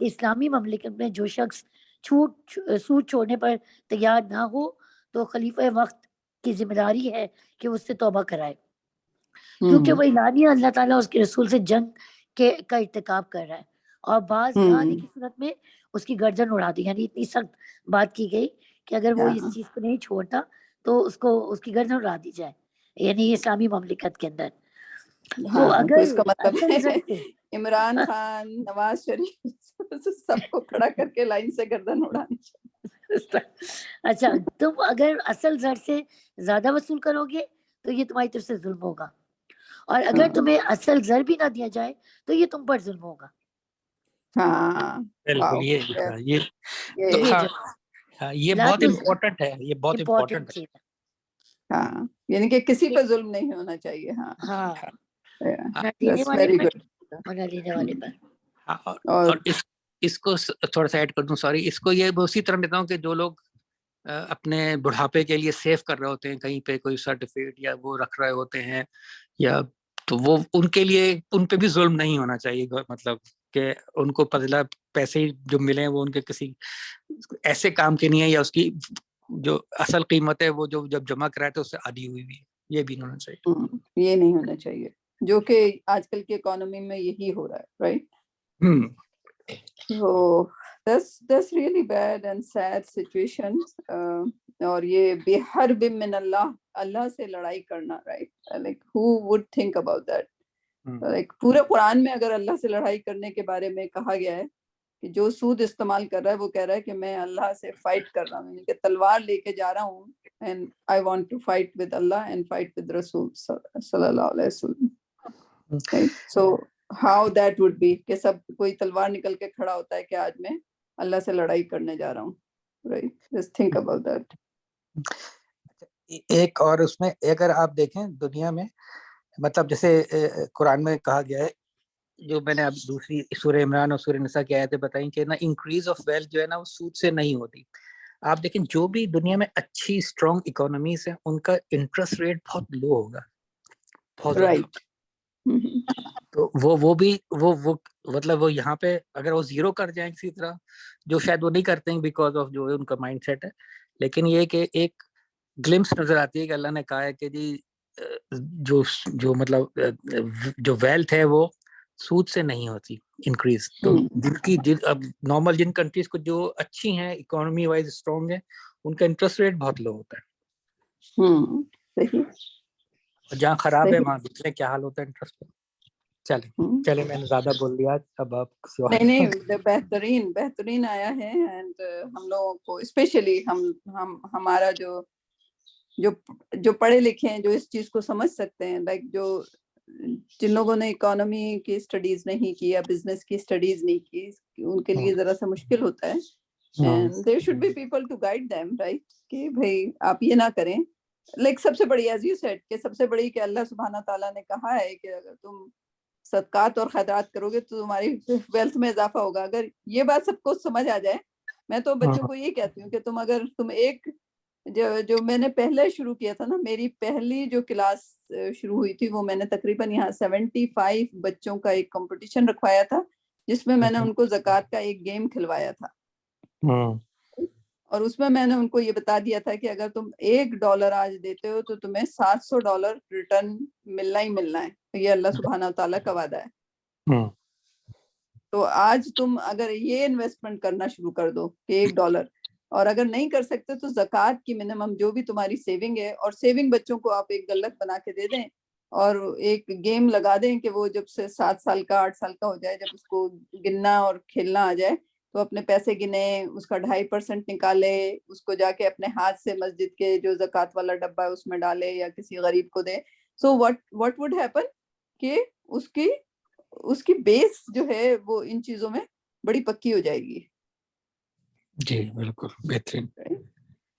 کہ اسلامی مملکت میں جو شخص سود چھوڑنے پر تیار نہ ہو تو خلیفہ وقت کی ذمہ داری ہے کہ اس سے توبہ کرائے، کیونکہ وہ اعلانیہ اللہ تعالیٰ اس کے رسول سے جنگ کا ارتکاب کر رہا ہے، اور باز نہ آنے کی صورت میں اس کی گردن اڑا دی. یعنی اتنی سخت بات کی گئی کہ اگر وہ اس چیز کو نہیں چھوڑتا تو اس کی گردن اڑا دی جائے، یعنی اسلامی مملکت کے اندر. تو اگر اس کا مطلب عمران خان، نواز شریف سب کو کھڑا کر کے لائن سے گردن اڑانی چاہیے. اچھا، تم اگر اصل زر سے زیادہ وصول کرو گے تو یہ تمہاری طرف سے ظلم ہوگا، اور اگر تمہیں اصل زر بھی نہ دیا جائے تو یہ تم پر ظلم ہوگا. یہ بہت امپورٹنٹ ہے، یہ بہت امپورٹنٹ ہے. ہاں، یعنی کہ کسی پر ظلم نہیں ہونا چاہیے. ہاں، نہ دینے والے پر اور نہ لینے والے پر. اور اس کو تھوڑا سا ایڈ کر دوں، سوری، اس کو یہ اسی طرح دیتا ہوں کہ جو لوگ اپنے بڑھاپے کے لیے سیو کر رہے ہوتے ہیں، کہیں پہ کوئی سرٹیفکیٹ یا وہ رکھ رہے ہوتے ہیں، یا تو وہ ان کے لیے ان پہ بھی ظلم نہیں ہونا چاہیے. مطلب کہ ان کو بدلہ پیسے جو ملے وہ ان کے کسی ایسے کام کے نہیں ہے، یا اس کی جو اصل قیمت ہے وہ جو جب جمع کرائے تو اس سے آدھی ہوئی بھی ہے. یہ بھی نہیں ہونا چاہیے. یہ نہیں ہونا چاہیے، جو کہ آج کل کی اکانومی میں یہی ہو رہا ہے، right? So that's really bad and sad situation. اور یہ بحرب من اللہ سے لڑائی کرنا، right? Like who would think about that? Like پورے قرآن میں اگر اللہ سے لڑائی کرنے کے بارے میں کہا گیا ہے کہ جو سود استعمال کر رہا ہے وہ کہہ رہا ہے کہ میں اللہ سے فائٹ کر رہا ہوں، یعنی کہ تلوار لے کے جا رہا ہوں and I want to fight with Allah and fight with Rasul sallallahu alaihi wasallam. Right? So how that would be کہ سب کوئی تلوار نکل کے کھڑا ہوتا ہے کہ آج میں اللہ سے لڑائی کرنے جا رہا ہوں. Right? Just think about that. ایک اور اس میں اگر آپ دیکھیں دنیا میں، مطلب جیسے قرآن میں کہا گیا ہے، جو میں نے اب دوسری سورہ عمران اور سورہ نساء کی آیتیں بتائیں کہ نا انکریز آف ویلتھ جو ہے نا وہ سود سے نہیں ہوتی. آپ دیکھیں جو بھی دنیا میں اچھی اسٹرانگ اکانومیز ہیں ان کا انٹرسٹ ریٹ بہت لو ہوگا، بہت رائٹ. تو وہ بھی وہ مطلب وہ یہاں پہ اگر وہ زیرو کر جائیں کسی طرح، جو شاید وہ نہیں کرتے ہیں بیکاز آف جو ان کا مائنڈ سیٹ ہے، لیکن یہ کہ ایک گلمس نظر آتی ہے کہ اللہ نے کہا ہے کہ جی جو مطلب جو ویلتھ ہے وہ سود سے نہیں ہوتی انکریز. تو جن کی اب نارمل جن کنٹریز کو جو اچھی ہیں اکانومی وائز اسٹرانگ ہیں ان کا انٹرسٹ ریٹ بہت لو ہوتا ہے. صحیح. اور جہاں خراب ہے وہاں دیکھ لیں کیا حال ہوتا ہے انٹرسٹ کا. چلے میں نے زیادہ بول دیا، اب آپ نہیں بہترین آیا ہے. اینڈ ہم لوگوں کو اسپیشلی ہمارا جو پڑھے لکھے ہیں، جو اس چیز کو سمجھ سکتے ہیں، لائک جن لوگوں نے اکانومی کی اسٹڈیز نہیں کی یا بزنس کی اسٹڈیز نہیں کی، ان کے لیے ذرا سا مشکل ہوتا ہے. And there should be people to guide them, right? کہ بھائی آپ یہ نہ کریں. لائک سب سے بڑی as you said کہ سب سے بڑی کہ اللہ سبحانہ تعالیٰ نے کہا ہے کہ اگر تم صدقات اور خیرات کرو گے تو تمہاری ویلتھ میں اضافہ ہوگا. اگر یہ بات سب کو سمجھ آ جائے، میں تو بچوں کو یہ کہتی ہوں کہ تم ایک جو میں نے پہلے شروع کیا تھا نا، میری پہلی جو کلاس شروع ہوئی تھی وہ میں نے تقریباً یہاں 75 بچوں کا ایک کمپٹیشن رکھوایا تھا، جس میں نے ان کو زکوٰۃ کا ایک گیم کھلوایا تھا. اور اس میں نے ان کو یہ بتا دیا تھا کہ اگر تم $1 آج دیتے ہو تو تمہیں $700 ریٹرن ملنا ہی ملنا ہے. یہ اللہ سبحانہ تعالیٰ کا وعدہ ہے. تو آج تم اگر یہ انویسٹمنٹ کرنا شروع کر دو کہ $1، اور اگر نہیں کر سکتے تو زکوٰۃ کی منیمم جو بھی تمہاری سیونگ ہے، اور سیونگ بچوں کو آپ ایک گلک بنا کے دے دیں اور ایک گیم لگا دیں کہ وہ جب سے 7 سال کا 8 سال کا ہو جائے، جب اس کو گننا اور کھیلنا آ جائے تو اپنے پیسے گنے، اس کا 2.5% نکالے، اس کو جا کے اپنے ہاتھ سے مسجد کے جو زکوٰۃ والا ڈبہ ہے اس میں ڈالے یا کسی غریب کو دے. سو what would happen کہ اس کی بیس جو ہے وہ ان چیزوں میں بڑی پکی ہو جائے گی. جی بالکل بہترین.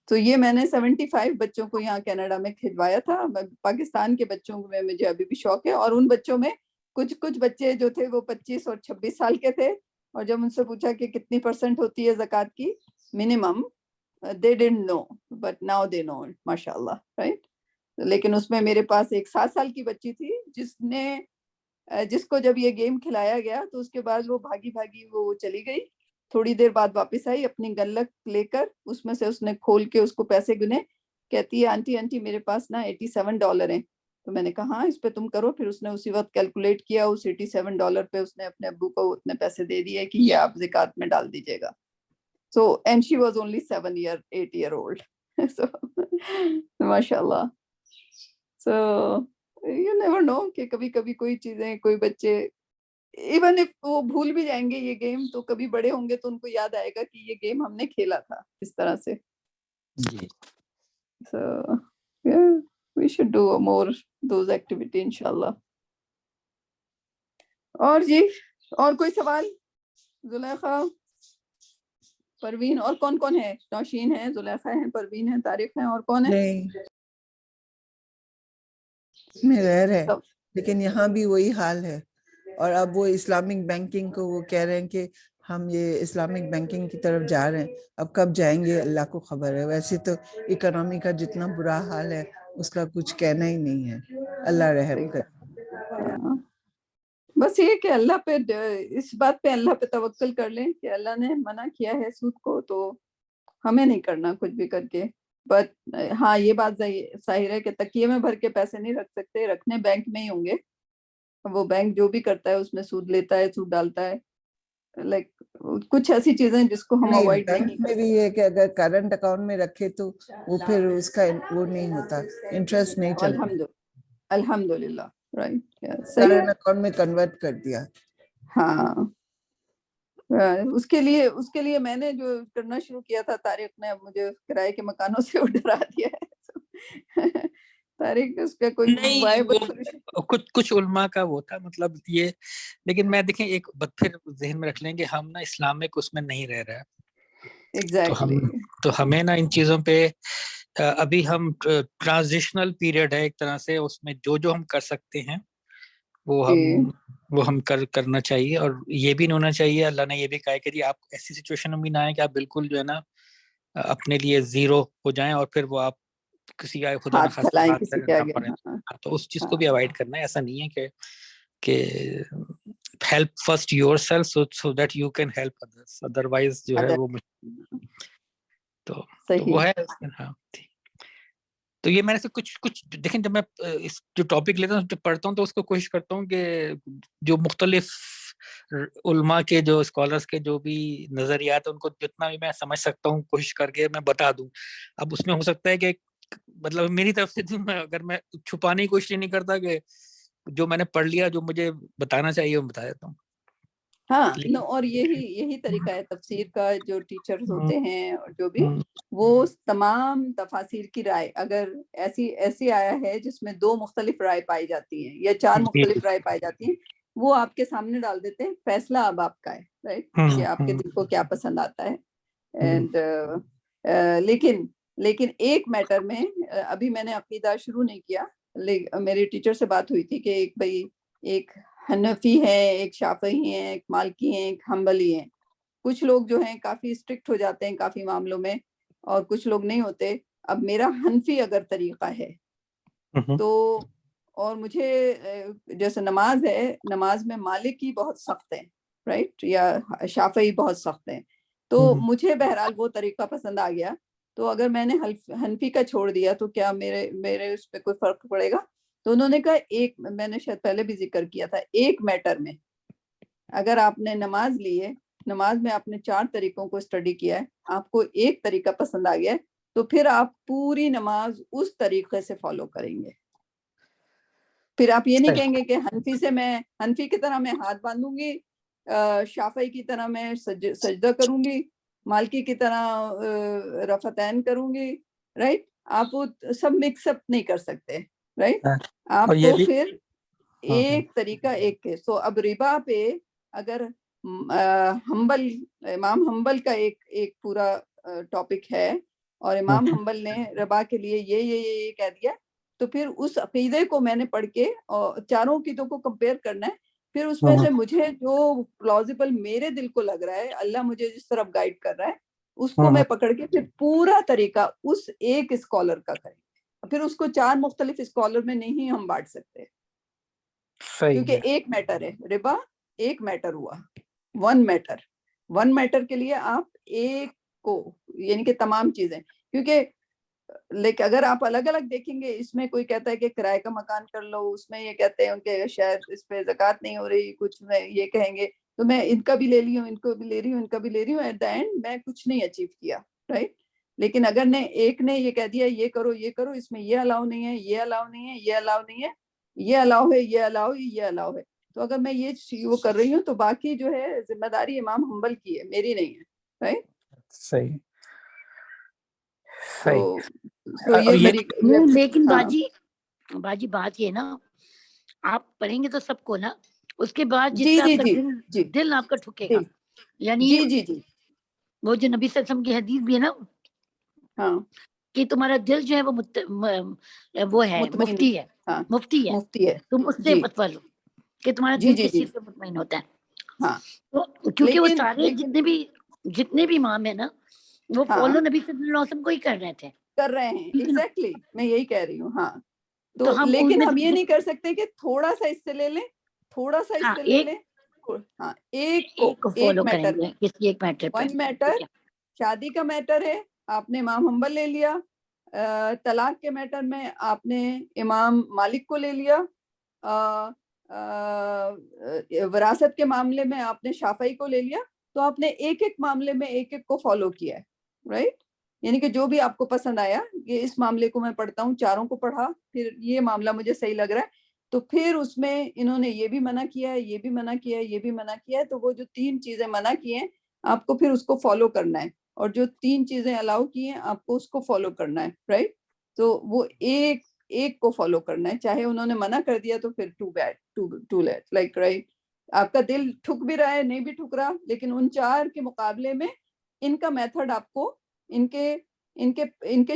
تو یہ میں نے 75 بچوں کو یہاں کینیڈا میں کھلوایا تھا. پاکستان کے بچوں میں مجھے ابھی بھی شوق ہے، اور ان بچوں میں کچھ بچے جو تھے وہ 25 اور 26 سال کے تھے، اور جب ان سے پوچھا کہ کتنی % ہوتی ہے زکوٰۃ کی minimum, they didn't know but now they know ماشاء اللہ، رائٹ. لیکن اس میں میرے پاس ایک 7 سال کی بچی تھی جس نے جس کو جب یہ گیم کھلایا گیا تو اس کے بعد وہ بھاگی بھاگی وہ چلی گئی, تھوڑی دیر بعد واپس آئی اپنی گلک لے کر, اس میں سے اس نے کھول کے اس کو پیسے گنے, کہتی ہے آنٹی میرے پاس نا $87 ہیں. تو میں نے کہا ہاں اس پہ تم کرو. پھر اس نے اسی وقت کیلکولیٹ کیا, اس $87 پہ اس نے اپنے ابو کو اتنے پیسے دے دیے کہ یہ آپ زکوٰۃ میں ڈال دیجیے گا. So and she was only 8-year-old. So mashallah. So you never know کہ کبھی کبھی کوئی چیزیں, کوئی بچے ایون if وہ بھول بھی جائیں گے یہ گیم, تو کبھی بڑے ہوں گے تو ان کو یاد آئے گا کہ یہ گیم ہم نے کھیلا تھا اس طرح سے. So yeah, we should do more those activity inshallah. اور جی اور کوئی سوال؟ زلیخا, پروین, اور کون کون ہے؟ نوشین ہے, زلیخا ہے, پروین ہے, طارق ہے, اور کون ہے؟ نہیں میں غیر ہے, لیکن یہاں بھی وہی حال ہے. اور اب وہ اسلامک بینکنگ کو وہ کہہ رہے ہیں کہ ہم یہ اسلامک بینکنگ کی طرف جا رہے ہیں, اب کب جائیں گے اللہ کو خبر ہے. ویسے تو اکنامی کا جتنا برا حال ہے اس کا کچھ کہنا ہی نہیں ہے, اللہ رحم کرے. بس یہ کہ اللہ پہ, اس بات پہ اللہ پہ توکل کر لیں کہ اللہ نے منع کیا ہے سود کو, تو ہمیں نہیں کرنا کچھ بھی کر کے. بٹ ہاں یہ بات ظاہر ہے کہ تکیے میں بھر کے پیسے نہیں رکھ سکتے, رکھنے بینک میں ہی ہوں گے. وہ بینک جو بھی کرتا ہے اس میں سود لیتا ہے, سود ڈالتا ہے. لائک کچھ ایسی چیزیں جس کو ہم اوائڈ نہیں بینک کر میں بھی یہ کہ اگر کرنٹ اکاؤنٹ میں رکھے تو وہ پھر اس کا وہ نہیں ہوتا, انٹرسٹ نہیں چلتا. الحمدللہ, رائٹ, صحیح کرنٹ ہے. اکاؤنٹ میں کنورٹ کر دیا. ہاں اس کے لیے میں نے جو کرنا شروع کیا تھا, طارق نے اب مجھے کرائے کے مکانوں سے ڈرا دیا ہے. طارق اس کا کوئی نہیں, کچھ علماء کا وہ تھا مطلب یہ, لیکن میں دیکھیں ایک پھر ذہن میں رکھ لیں کہ ہم نا اسلامک اس میں نہیں رہ رہے, تو ہمیں نا ان چیزوں پہ ابھی ہم ٹرانزیشنل پیریڈ ہے ایک طرح سے, اس میں جو ہم کر سکتے ہیں وہ ہم کرنا چاہیے. اور یہ بھی نہیں ہونا چاہیے, اللہ نے یہ بھی کہا کہ جی آپ ایسی سچویشن میں بھی نہ آئے کہ آپ بالکل جو ہے نا اپنے لیے زیرو ہو جائیں اور پھر وہ آپ کسی کا خدا نہ خاصہ ہاتھ لگانا پڑے. تو اس چیز کو بھی اوائڈ کرنا ہے. ایسا نہیں ہے کہ help first your self so that you can help others, otherwise جو ہے وہ تو وہ ہے. ہاں تو یہ میں نے سے کچھ دیکھیں, جب میں اس جو ٹاپک لیتا ہوں پڑھتا ہوں تو اس کو کوشش کرتا ہوں کہ جو مختلف علماء کے جو اسکالرس کے جو بھی نظریات ہیں ان کو جتنا بھی میں سمجھ سکتا ہوں کوشش کر کے میں بتا دوں. اب اس میں ہو سکتا ہے کہ مطلب میری طرف سے اگر میں چھپانے کی کوشش نہیں کرتا کہ جو میں نے پڑھ لیا جو مجھے بتانا چاہیے وہ بتا دیتا ہوں. ہاں اور یہی طریقہ ہے تفسیر کا. جو ٹیچرز ہوتے ہیں اور جو بھی, وہ تمام تفاسیر کی رائے, اگر ایسی آیا ہے جس میں 2 مختلف رائے پائی جاتی ہیں یا 4 مختلف رائے پائی جاتی ہیں, وہ آپ کے سامنے ڈال دیتے ہیں. فیصلہ اب آپ کا ہے, رائٹ, کہ آپ کے دل کو کیا پسند آتا ہے. اینڈ لیکن ایک میٹر میں ابھی میں نے عقیدہ شروع نہیں کیا. میری ٹیچر سے بات ہوئی تھی کہ ایک حنفی ہے, ایک شافعی ہیں, ایک مالکی ہیں, ایک حنبلی ہیں. کچھ لوگ جو ہیں کافی اسٹرکٹ ہو جاتے ہیں کافی معاملوں میں, اور کچھ لوگ نہیں ہوتے. اب میرا حنفی اگر طریقہ ہے تو, اور مجھے جیسے نماز ہے, نماز میں مالکی بہت سخت ہیں, رائٹ, یا شافعی بہت سخت ہیں, تو مجھے بہرحال وہ طریقہ پسند آ گیا. تو اگر میں نے حنفی کا چھوڑ دیا تو کیا میرے اس پہ کوئی فرق پڑے گا؟ تو انہوں نے کہا ایک, میں نے شاید پہلے بھی ذکر کیا تھا, ایک میٹر میں اگر آپ نے نماز لی ہے, نماز میں آپ نے 4 طریقوں کو اسٹڈی کیا ہے, آپ کو ایک طریقہ پسند آ گیا ہے, تو پھر آپ پوری نماز اس طریقے سے فالو کریں گے. پھر آپ یہ نہیں کہیں گے کہ حنفی کی طرح میں ہاتھ باندھوں گی, شافعی کی طرح میں سجدہ کروں گی, مالکی کی طرح رفعتین کروں گی, رائٹ. آپ سب مکس اپ نہیں کر سکتے, رائٹ. آپ کو پھر ایک طریقہ ایک کے. سو اب ربا پہ اگر امام حنبل کا ایک پورا ٹاپک ہے اور امام حنبل نے ربا کے لیے یہ کہہ دیا, تو پھر اس عقیدے کو میں نے پڑھ کے اور چاروں عقیدوں کو کمپیئر کرنا ہے. پھر اس میں سے مجھے جو پلازیبل میرے دل کو لگ رہا ہے, اللہ مجھے جس طرف گائیڈ کر رہا ہے, اس کو میں پکڑ کے پھر پورا طریقہ اس ایک اسکالر کا کریں. پھر اس کو 4 مختلف اسکالر میں نہیں ہم بانٹ سکتے. کیونکہ ایک میٹر ہے ربا، ایک میٹر ہوا، ون میٹر کے لیے آپ ایک کو یعنی کہ تمام چیزیں، کیونکہ لیکن اگر آپ الگ الگ دیکھیں گے، اس میں کوئی کہتا ہے کہ کرائے کا مکان کر لو، اس میں یہ کہتے ہیں کہ شاید اس پہ زکوٰۃ نہیں ہو رہی، کچھ میں یہ کہیں گے تو میں ان کا بھی لے لی ہوں، ان کو بھی لے رہی ہوں، ان کا بھی لے رہی ہوں، ایٹ دا اینڈ میں کچھ نہیں اچیو کیا، رائٹ. لیکن اگر ایک نے یہ کہہ دیا یہ کرو یہ کرو، اس میں یہ الاؤ نہیں ہے، یہ الاؤ نہیں ہے، یہ الاؤ نہیں ہے، یہ الاؤ ہے، یہ الاؤ ہے، یہ الاؤ ہے، تو اگر میں یہ وہ کر رہی ہوں تو باقی جو ہے ذمہ داری امام حنبل کی ہے، میری نہیں ہے، رائٹ. صحیح تو یہ میری لیکن باجی بات یہ نا، آپ پڑھیں گے تو سب کو نا، اس کے بعد جس پہ آپ کا دل آپ کا ٹھکے گا، یعنی وہ جو نبی صلی اللہ علیہ وسلم کی حدیث بھی ہے نا، ہاں کہ تمہارا دل جو ہے وہ ہے مفتی ہے، تم اس سے فتویٰ لو کہ تمہارا دل کس چیز سے مطمئن ہوتا ہے. تو کیونکہ وہ سارے جتنے بھی امام ہیں نا، وہ فالو نبی صلی اللہ علیہ وسلم کو ہی کر رہے ہیں. ایگزیکٹلی میں یہی کہہ رہی ہوں. ہاں تو لیکن ہم یہ نہیں کر سکتے کہ تھوڑا سا اس سے لے لیں، تھوڑا سا اس سے لے لیں. ہاں ایک میٹر میں، ون میٹر شادی کا میٹر ہے، آپ نے امام حنبل لے لیا. طلاق کے میٹر میں آپ نے امام مالک کو لے لیا. وراثت کے معاملے میں آپ نے شافعی کو لے لیا. تو آپ نے ایک ایک معاملے میں ایک ایک کو فالو کیا ہے، رائٹ. یعنی کہ جو بھی آپ کو پسند آیا، یہ اس معاملے کو میں پڑھتا ہوں، چاروں کو پڑھا، پھر یہ معاملہ مجھے صحیح لگ رہا ہے، تو پھر اس میں انہوں نے یہ بھی منع کیا ہے، یہ بھی منع کیا ہے، یہ بھی منع کیا ہے، تو وہ جو 3 چیزیں منع کی ہیں آپ کو پھر اس کو فالو کرنا ہے، اور جو 3 چیزیں الاؤ کی ہیں آپ کو اس کو فالو کرنا ہے، رائٹ. تو وہ ایک کو فالو کرنا ہے، چاہے انہوں نے منع کر دیا تو پھر ٹو لیٹ لائک، رائٹ. آپ کا دل ٹھک بھی رہا ہے، نہیں بھی ٹھک رہا، لیکن ان 4 کے مقابلے میں ان کا میتھڈ آپ کو، ان کے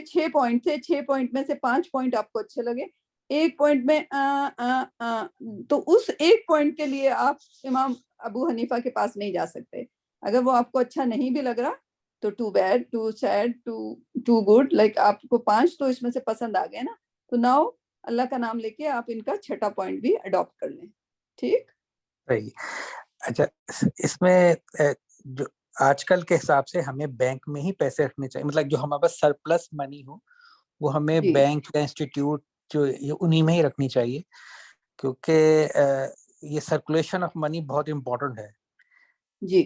6 پوائنٹ تھے، 6 پوائنٹ میں سے 5 پوائنٹ آپ کو اچھے لگے، 1 پوائنٹ میں تو اس 1 پوائنٹ کے لیے آپ امام ابو حنیفہ کے پاس نہیں جا سکتے. اگر وہ آپ کو اچھا نہیں بھی لگ رہا تو too bad, too sad, too good, like آپ کو 5 تو اس میں سے پسند آ گئے نا، تو ناؤ اللہ کا نام لے کے آپ ان کا 6واں پوائنٹ بھی اڈاپٹ کر لیں. ٹھیک. صحیح. اچھا، اس میں جو آج کل کے حساب سے ہمیں بینک میں ہی پیسے رکھنے چاہیے، مطلب جو ہمارے پاس سرپلس منی ہو وہ ہمیں بینک یا انسٹیٹیوٹ جو انہی میں ہی رکھنی چاہیے، کیونکہ یہ سرکولیشن آف منی بہت امپورٹنٹ ہے. جی.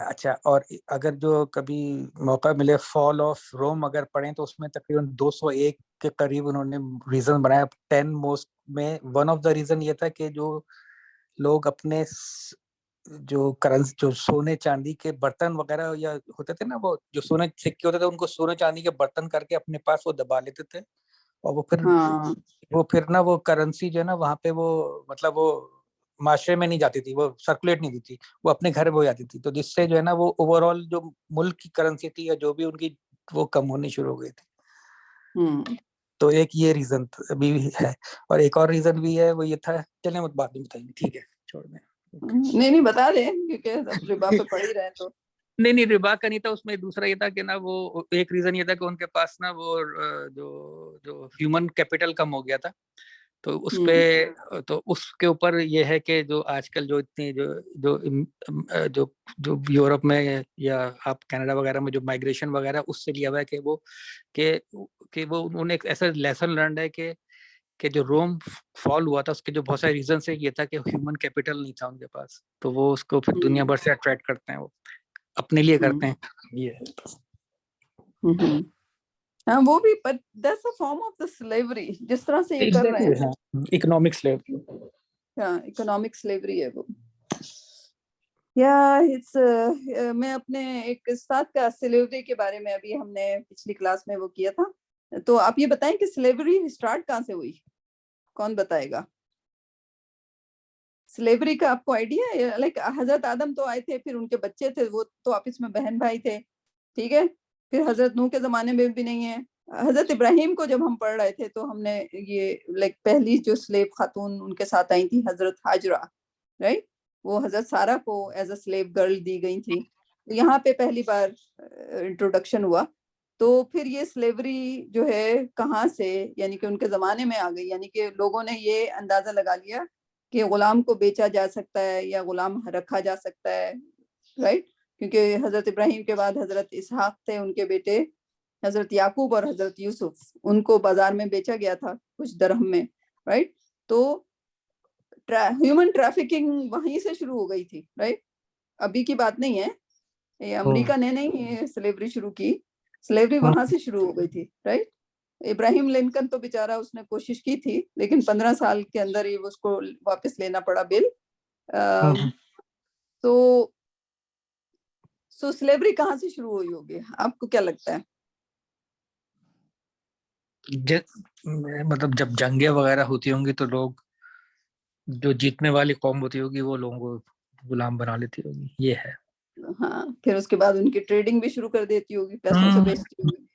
اچھا، اور اگر جو کبھی موقع ملے فال آف روم اگر پڑھیں تو اس میں تقریباً 201 کے قریب انہوں نے ریزن بنایا. 10 موسٹ میں ون آف دا ریزن یہ تھا کہ جو لوگ اپنے جو کرنسی، جو سونے چاندی کے برتن وغیرہ یا ہوتے تھے نا، وہ جو سونے سکے ہوتے تھے ان کو سونے چاندی کے برتن کر کے اپنے پاس وہ دبا لیتے تھے، اور وہ پھر نا وہ کرنسی جو ہے نا وہاں پہ وہ مطلب وہ معاشرے میں نہیں جاتی تھی، وہ سرکولیٹ نہیں ہوتی تھی، وہ اپنے گھر ہو جاتی تھی، تو جس سے جو ہے نا وہ اوور آل جو ملک کی کرنسی تھی یا جو بھی ان کی وہ کم ہونی شروع ہو گئی تھی. تو ایک یہ ریزن بھی ہے، اور ایک اور ریزن بھی ہے، وہ یہ تھا، چلیں مت بات نہیں بتائیں گے، ٹھیک ہے چھوڑ دیں. نہیں بتا دیں، کیونکہ اب ربا پہ پڑ ہی رہے تو نہیں ربا کا نہیں تھا اس میں. دوسرا یہ تھا کہ نا وہ ایک ریزن یہ تھا کہ ان کے پاس نا وہ جو ہیومن کیپٹل کم ہو گیا تھا، تو اس پہ تو اس کے اوپر یہ ہے کہ جو آج کل جو اتنی جو یورپ میں یا آپ کینیڈا وغیرہ میں جو مائگریشن وغیرہ اس سے لیا ہوا ہے کہ وہ انہوں نے ایک ایسا لیسن لرنڈ ہے کہ جو روم فال ہوا تھا اس کے جو بہت سارے ریزن سے یہ تھا کہ ہیومن کیپٹل نہیں تھا ان کے پاس، تو وہ اس کو پھر دنیا بھر سے اٹریکٹ کرتے ہیں، وہ اپنے لیے کرتے ہیں. یہ ہاں وہ بھی that's a form of the slavery، جس طرح سے یہ کر رہے ہیں اکنامک سلیوری. ہاں اکنامک سلیوری ہے وہ. یا میں اپنے ایک استاد کا سلیوری کے بارے میں ابھی ہم نے پچھلی کلاس میں وہ کیا تھا، تو آپ یہ بتائیں کہ سلیوری اسٹارٹ کہاں سے ہوئی؟ کون بتائے گا؟ سلیوری کا آپ کو آئیڈیا ہے؟ لائک حضرت آدم تو آئے تھے، پھر ان کے بچے تھے، وہ تو آپس میں بہن بھائی تھے، ٹھیک ہے. پھر حضرت نوح کے زمانے میں بھی نہیں ہے. حضرت ابراہیم کو جب ہم پڑھ رہے تھے تو ہم نے یہ لائک پہلی جو سلیو خاتون ان کے ساتھ آئی تھی حضرت ہاجرہ، رائٹ، وہ حضرت سارہ کو ایز اے سلیو گرل دی گئی تھی. یہاں پہ پہلی بار انٹروڈکشن ہوا. تو پھر یہ سلیوری جو ہے کہاں سے، یعنی کہ ان کے زمانے میں آ گئی، یعنی کہ لوگوں نے یہ اندازہ لگا لیا کہ غلام کو بیچا جا سکتا ہے یا غلام رکھا جا سکتا ہے، رائٹ؟ کیونکہ حضرت ابراہیم کے بعد حضرت اسحاق تھے، ان کے بیٹے حضرت یعقوب اور حضرت یوسف، ان کو بازار میں بیچا گیا تھا کچھ درہم میں، رائٹ؟ تو ہیومن ٹریفکنگ وہیں سے شروع ہو گئی تھی، رائٹ؟ ابھی کی بات نہیں ہے، یہ امریکہ نے نہیں سلیوری شروع کی، سلیوری وہاں سے شروع ہو گئی تھی، رائٹ؟ ابراہیم لنکن تو بیچارہ اس نے کوشش کی تھی، لیکن 15 سال کے اندر ہی اس کو واپس لینا پڑا بل۔ سو سلیوری کہاں سے شروع ہوئی ہوگی، آپ کو کیا لگتا ہے؟ مطلب جب جنگیں وغیرہ ہوتی ہوں گی تو لوگ، جو جیتنے والی قوم ہوتی ہوگی وہ لوگوں کو غلام بنا لیتی ہوگی، یہ ہے۔ ہاں، پھر اس کے بعد ان کی ٹریڈنگ بھی شروع کر دیتی ہوگی، پیسوں سے بیچتی ہوگی۔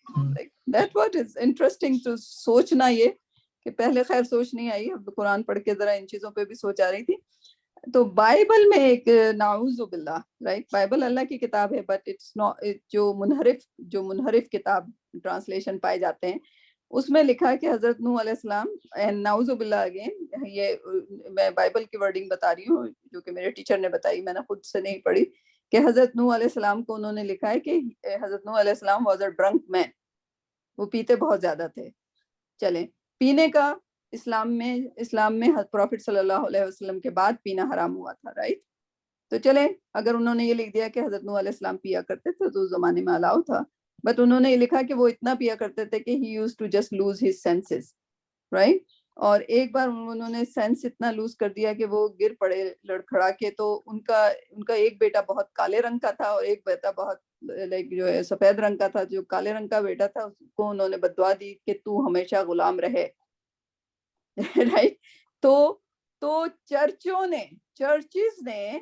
That what is interesting to سوچنا، یہ کہ پہلے خیر سوچ نہیں آئی، اب قرآن پڑھ کے ذرا ان چیزوں پہ بھی سوچ آ رہی تھی۔ تو بائبل میں ایک نعوذ باللہ، رائٹ، بائبل اللہ کی کتاب ہے، بٹ اٹس ناٹ، جو منحرف کتاب ٹرانسلیشن پائے جاتے ہیں، اس میں لکھا ہے کہ حضرت نوح علیہ السلام، اینڈ نعوذ باللہ اگین، یہ میں بائبل کی ورڈنگ بتا رہی ہوں جو کہ میرے ٹیچر نے بتائی، میں نے خود سے نہیں پڑھی، کہ حضرت نوح علیہ السلام کو انہوں نے لکھا ہے کہ حضرت نوح علیہ السلام واز اے ڈرنک مین، وہ پیتے بہت زیادہ تھے۔ چلیں، پینے کا اسلام میں پروفٹ صلی اللہ علیہ وسلم کے بعد پینا حرام ہوا تھا، رائٹ؟ تو چلیں، اگر انہوں نے یہ لکھ دیا کہ حضرت نوح علیہ السلام پیا کرتے تھے تو اس زمانے میں الاؤ تھا، بٹ انہوں نے یہ لکھا کہ وہ اتنا پیا کرتے تھے کہ he used to just lose his senses، right? اور ایک بار انہوں نے سینس اتنا لوز کر دیا کہ وہ گر پڑے لڑکھڑا کے، تو ان کا ایک بیٹا بہت کالے رنگ کا تھا اور ایک بیٹا بہت لائک جو ہے سفید رنگ کا تھا۔ جو کالے رنگ کا بیٹا تھا اس کو انہوں نے بددعا دی کہ تو ہمیشہ غلام رہے، رائٹ؟ تو چرچز نے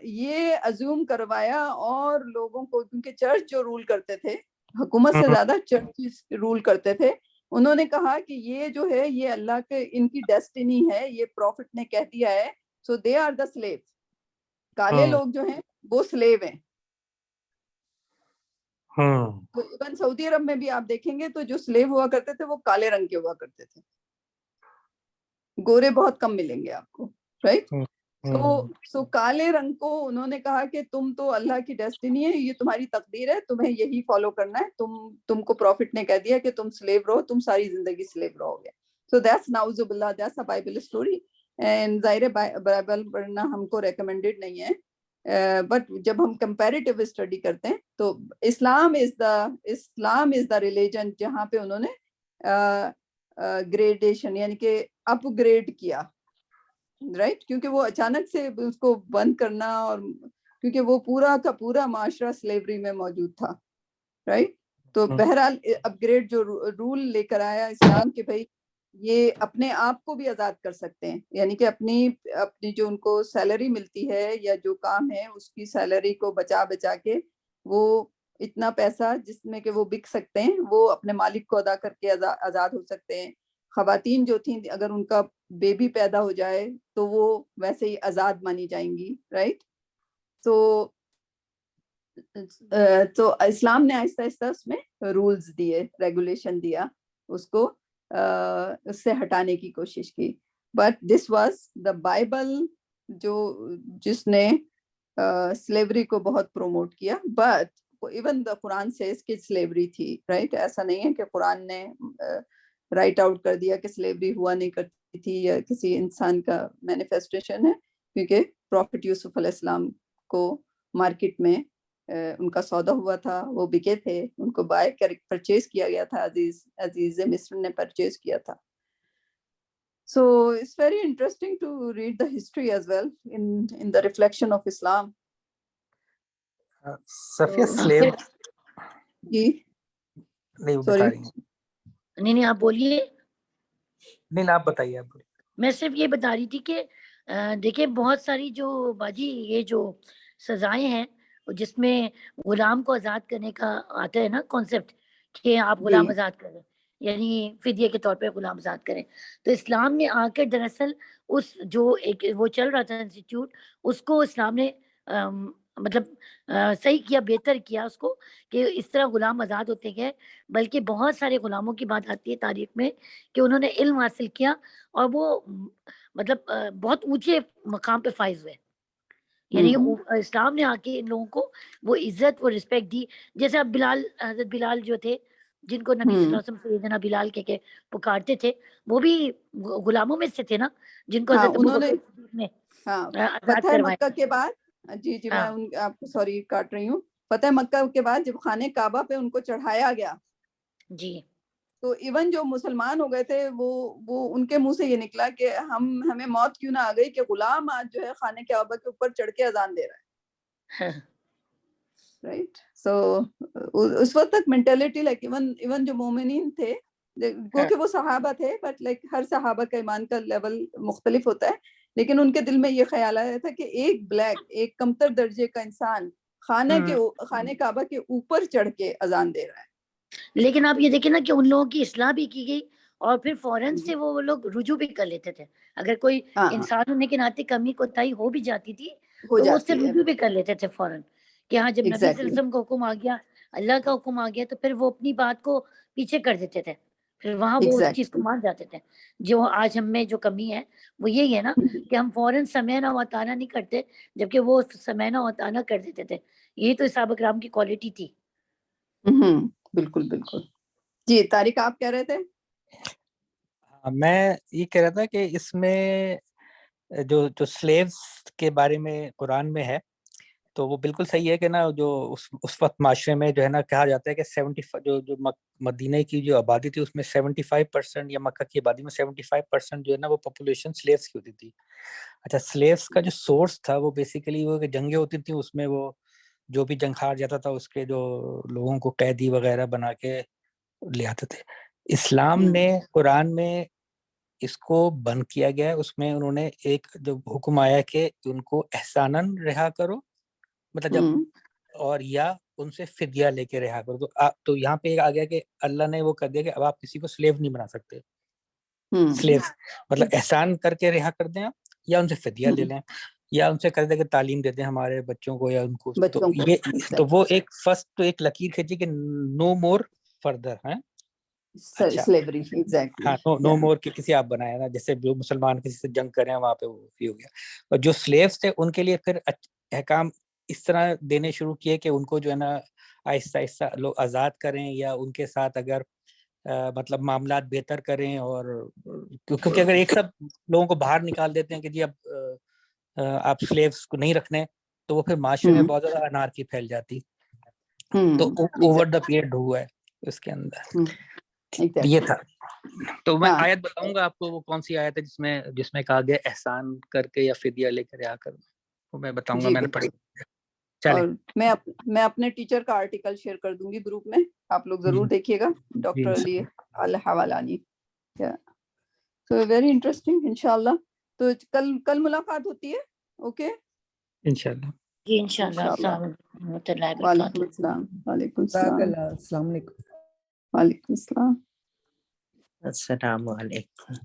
یہ ازیوم کروایا، اور لوگوں کو، کیونکہ چرچ جو رول کرتے تھے، حکومت سے زیادہ چرچز رول کرتے تھے، انہوں نے کہا کہ یہ جو ہے یہ اللہ کے، ان کی ڈیسٹینی ہے، یہ پروفٹ نے کہہ دیا ہے، سو دے آر دا سلیو، کالے لوگ جو ہیں وہ سلیو ہیں۔ تو ایون سعودی عرب میں بھی آپ دیکھیں گے تو جو سلیو ہوا کرتے تھے وہ کالے رنگ کے ہوا کرتے تھے، گورے بہت کم ملیں گے آپ کو، رائٹ؟ سو کالے رنگ کو انہوں نے کہا کہ تم تو اللہ کی ڈیسٹینی ہے، یہ تمہاری تقدیر ہے، تمہیں یہی فالو کرنا ہے، تم کو پروفٹ نے کہہ دیا کہ تم سلیو رہو، تم ساری زندگی سلیو رہو گے۔ سو دیٹس نعوذ باللہ، that's a Bible story, and ظاہر بائبل پڑھنا ہم کو ریکمینڈیڈ نہیں ہے، بٹ جب ہم کمپیریٹیو اسٹڈی کرتے ہیں تو اسلام از دا ریلیجن جہاں پہ انہوں نے گریڈیشن یعنی کہ اپ گریڈ کیا، رائٹ؟ کیونکہ وہ اچانک سے اس کو بند کرنا، اور کیونکہ وہ پورا کا پورا معاشرہ سلیوری میں موجود تھا، رائٹ؟ تو بہرحال اپ گریڈ جو رول لے کر آیا اسلام کہ بھائی یہ اپنے آپ کو بھی آزاد کر سکتے ہیں، یعنی کہ اپنی جو ان کو سیلری ملتی ہے یا جو کام ہے اس کی سیلری کو بچا کے وہ اتنا پیسہ جس میں کہ وہ بک سکتے ہیں، وہ اپنے مالک کو ادا کر کے آزاد ہو سکتے ہیں۔ خواتین جو تھیں اگر ان کا بیبی پیدا ہو جائے تو وہ ویسے ہی آزاد مانی جائیں گی، رائٹ؟ تو اسلام نے آہستہ آہستہ اس میں رولز دیے، ریگولیشن دیا، اس کو اس سے ہٹانے کی کوشش کی، but this was the Bible جس نے سلیوری کو بہت پروموٹ کیا، but even the Quran says کہ سلیوری تھی، رائٹ؟ ایسا نہیں ہے کہ قرآن نے رائٹ آؤٹ کر دیا کہ سلیوری ہوا نہیں کرتی تھی یا کسی انسان کا مینیفیسٹیشن ہے، کیونکہ پروفٹ یوسف علیہ السلام کو مارکیٹ میں ان کا سودا ہوا تھا، وہ بکے تھے، ان کو بائی کر پرچیز کیا گیا تھا، عزیز مصر نے پرچیز کیا تھا۔ So it's very interesting to read the history as well in the reflection of Islam. Safia سلیو جی نہیں بتا رہی ہیں؟ نہیں آپ بولیے۔ نہیں آپ بتائیے۔ آپ میں صرف یہ بتا رہی تھی کہ دیکھیں بہت ساری جو باجی یہ جو سزائیں ہیں جس میں غلام کو آزاد کرنے کا آتا ہے نا کانسیپٹ کہ آپ غلام آزاد کریں، یعنی فدیے کے طور پہ غلام آزاد کریں، تو اسلام نے آ کر دراصل اس جو ایک وہ چل رہا تھا انسٹیٹیوٹ، اس کو اسلام نے مطلب صحیح کیا، بہتر کیا اس کو کہ اس طرح غلام آزاد ہوتے گئے، بلکہ بہت سارے غلاموں کی بات آتی ہے تاریخ میں کہ انہوں نے علم حاصل کیا اور وہ مطلب بہت اونچے مقام پہ فائز ہوئے. یعنی اسلام نے آ کے ان لوگوں کو وہ عزت وہ رسپیکٹ دی. جیسے اب بلال، حضرت بلال جو تھے جن کو نبی صلی اللہ علیہ وسلم سیدنا بلال کہہ کے پکارتے تھے، وہ بھی غلاموں میں سے تھے نا جن کو حضرت انہوں نے ابوبکر نے آزاد فتح کروایا. مکہ کے بعد، جی میں آپ کو سوری کاٹ رہی ہوں، فتح مکہ کے بعد جب خانہ کعبہ پہ ان کو چڑھایا گیا جی تو ایون جو مسلمان ہو گئے تھے وہ ان کے منہ سے یہ نکلا کہ ہمیں موت کیوں نہ آ گئی کہ غلام آج جو ہے خانہ کعبہ کے اوپر چڑھ کے اذان دے رہا ہے. رائٹ. سو اس وقت تک مینٹیلٹی لائک ایون جو مومنین تھے، کیونکہ وہ صحابہ تھے، بٹ لائک ہر صحابہ کا ایمان کا لیول مختلف ہوتا ہے، لیکن ان کے دل میں یہ خیال آیا تھا کہ ایک بلیک، ایک کمتر درجے کا انسان خانہ کعبہ کے اوپر چڑھ کے اذان دے رہا ہے. لیکن آپ یہ دیکھیں نا کہ ان لوگوں کی اصلاح بھی کی گئی اور پھر فوراً سے وہ لوگ رجوع بھی کر لیتے تھے. اگر کوئی انسان ہونے کے ناطے کمی کوتاہی ہو بھی جاتی تھی تو وہ اس سے رجوع بھی کر لیتے تھے فوراً کہ ہاں جب نبی صلی اللہ علیہ وسلم کا حکم آ گیا، اللہ کا حکم آ گیا، تو پھر وہ اپنی بات کو پیچھے کر دیتے تھے، پھر وہاں وہ اس چیز کو مان جاتے تھے. جو آج ہم میں جو کمی ہے وہ یہی ہے نا کہ ہم فوراً سمعنا و اطعنا نہیں کرتے، جبکہ وہ سمعنا و اطعنا کر دیتے تھے. یہی تو صحابہ کرام کی کوالٹی تھی. بالکل. جی طارق آپ کہہ رہے تھے؟ میں یہ کہہ رہا تھا کہ اس میں جو سلیوز کے بارے میں قرآن میں ہے تو وہ بالکل صحیح ہے کہ نا، جو اس وقت معاشرے میں جو ہے نا کہا جاتا ہے کہ 75 جو مدینہ کی جو آبادی تھی اس میں 75% یا مکہ کی آبادی میں 75% جو ہے نا وہ پاپولیشن سلیوز کی ہوتی تھی. اچھا، سلیوز کا جو سورس تھا وہ بیسیکلی وہ کہ جنگیں ہوتی تھیں، اس میں وہ جو بھی جنگ ہار جاتا تھا اس کے جو لوگوں کو قیدی وغیرہ بنا کے لے آتے تھے. اسلام نے قرآن میں اس کو بند کیا گیا ہے. اس میں انہوں نے ایک جو حکم آیا کہ ان کو احساناً رہا کرو، مطلب جب اور یا ان سے فدیہ لے کے رہا کرو. تو یہاں پہ آ گیا کہ اللہ نے وہ کر دیا کہ اب آپ کسی کو سلیو نہیں بنا سکتے. سلیو مطلب احسان کر کے رہا کر دیں آپ، یا ان سے فدیہ لے لیں، یا ان سے کر دیں کہ تعلیم دے دیں ہمارے بچوں کو یا ان کو. تو وہ ایک فرسٹ تو ایک لکیر کھینچی کہ نو مور فردر ہے. سلیوری. ہاں، نو مور کہ کسی آپ بنایا نا، جیسے جو مسلمان کسی سے جنگ کریں وہاں پہ وہ ہو گیا. اور جو سلیوز تھے ان کے لیے پھر احکام اس طرح دینے شروع کیے کہ ان کو جو ہے نا آہستہ آہستہ لوگ آزاد کریں، یا ان کے ساتھ اگر مطلب معاملات بہتر کریں. اور کیونکہ اگر ایک سب لوگوں کو باہر نکال دیتے ہیں کہ جی اب آپ سلیوز کو نہیں رکھنے، تو وہ پھر معاشرے میں بہت زیادہ انارکی پھیل جاتی. تو اوور دا پیریڈ ہوا ہے اس کے اندر. یہ تھا. تو میں آیت بتاؤں گا آپ کو، وہ کون سی آیت ہے جس میں کہا گیا احسان کر کے یا فدیہ لے کر رہا کرو. وہ میں بتاؤں گا، میں نے پڑھی. اور میں اپنے ٹیچر کا آرٹیکل شیئر کر دوں گی گروپ میں، آپ لوگ ضرور دیکھیے گا، ڈاکٹر علی الحوالانی. So very interesting. انشاءاللہ تو کل ملاقات ہوتی ہے. اوکے انشاءاللہ. جی انشاءاللہ. السلام علیکم. وعلیکم السلام. وعلیکم السلام. السلام علیکم. وعلیکم السلام. السلام علیکم.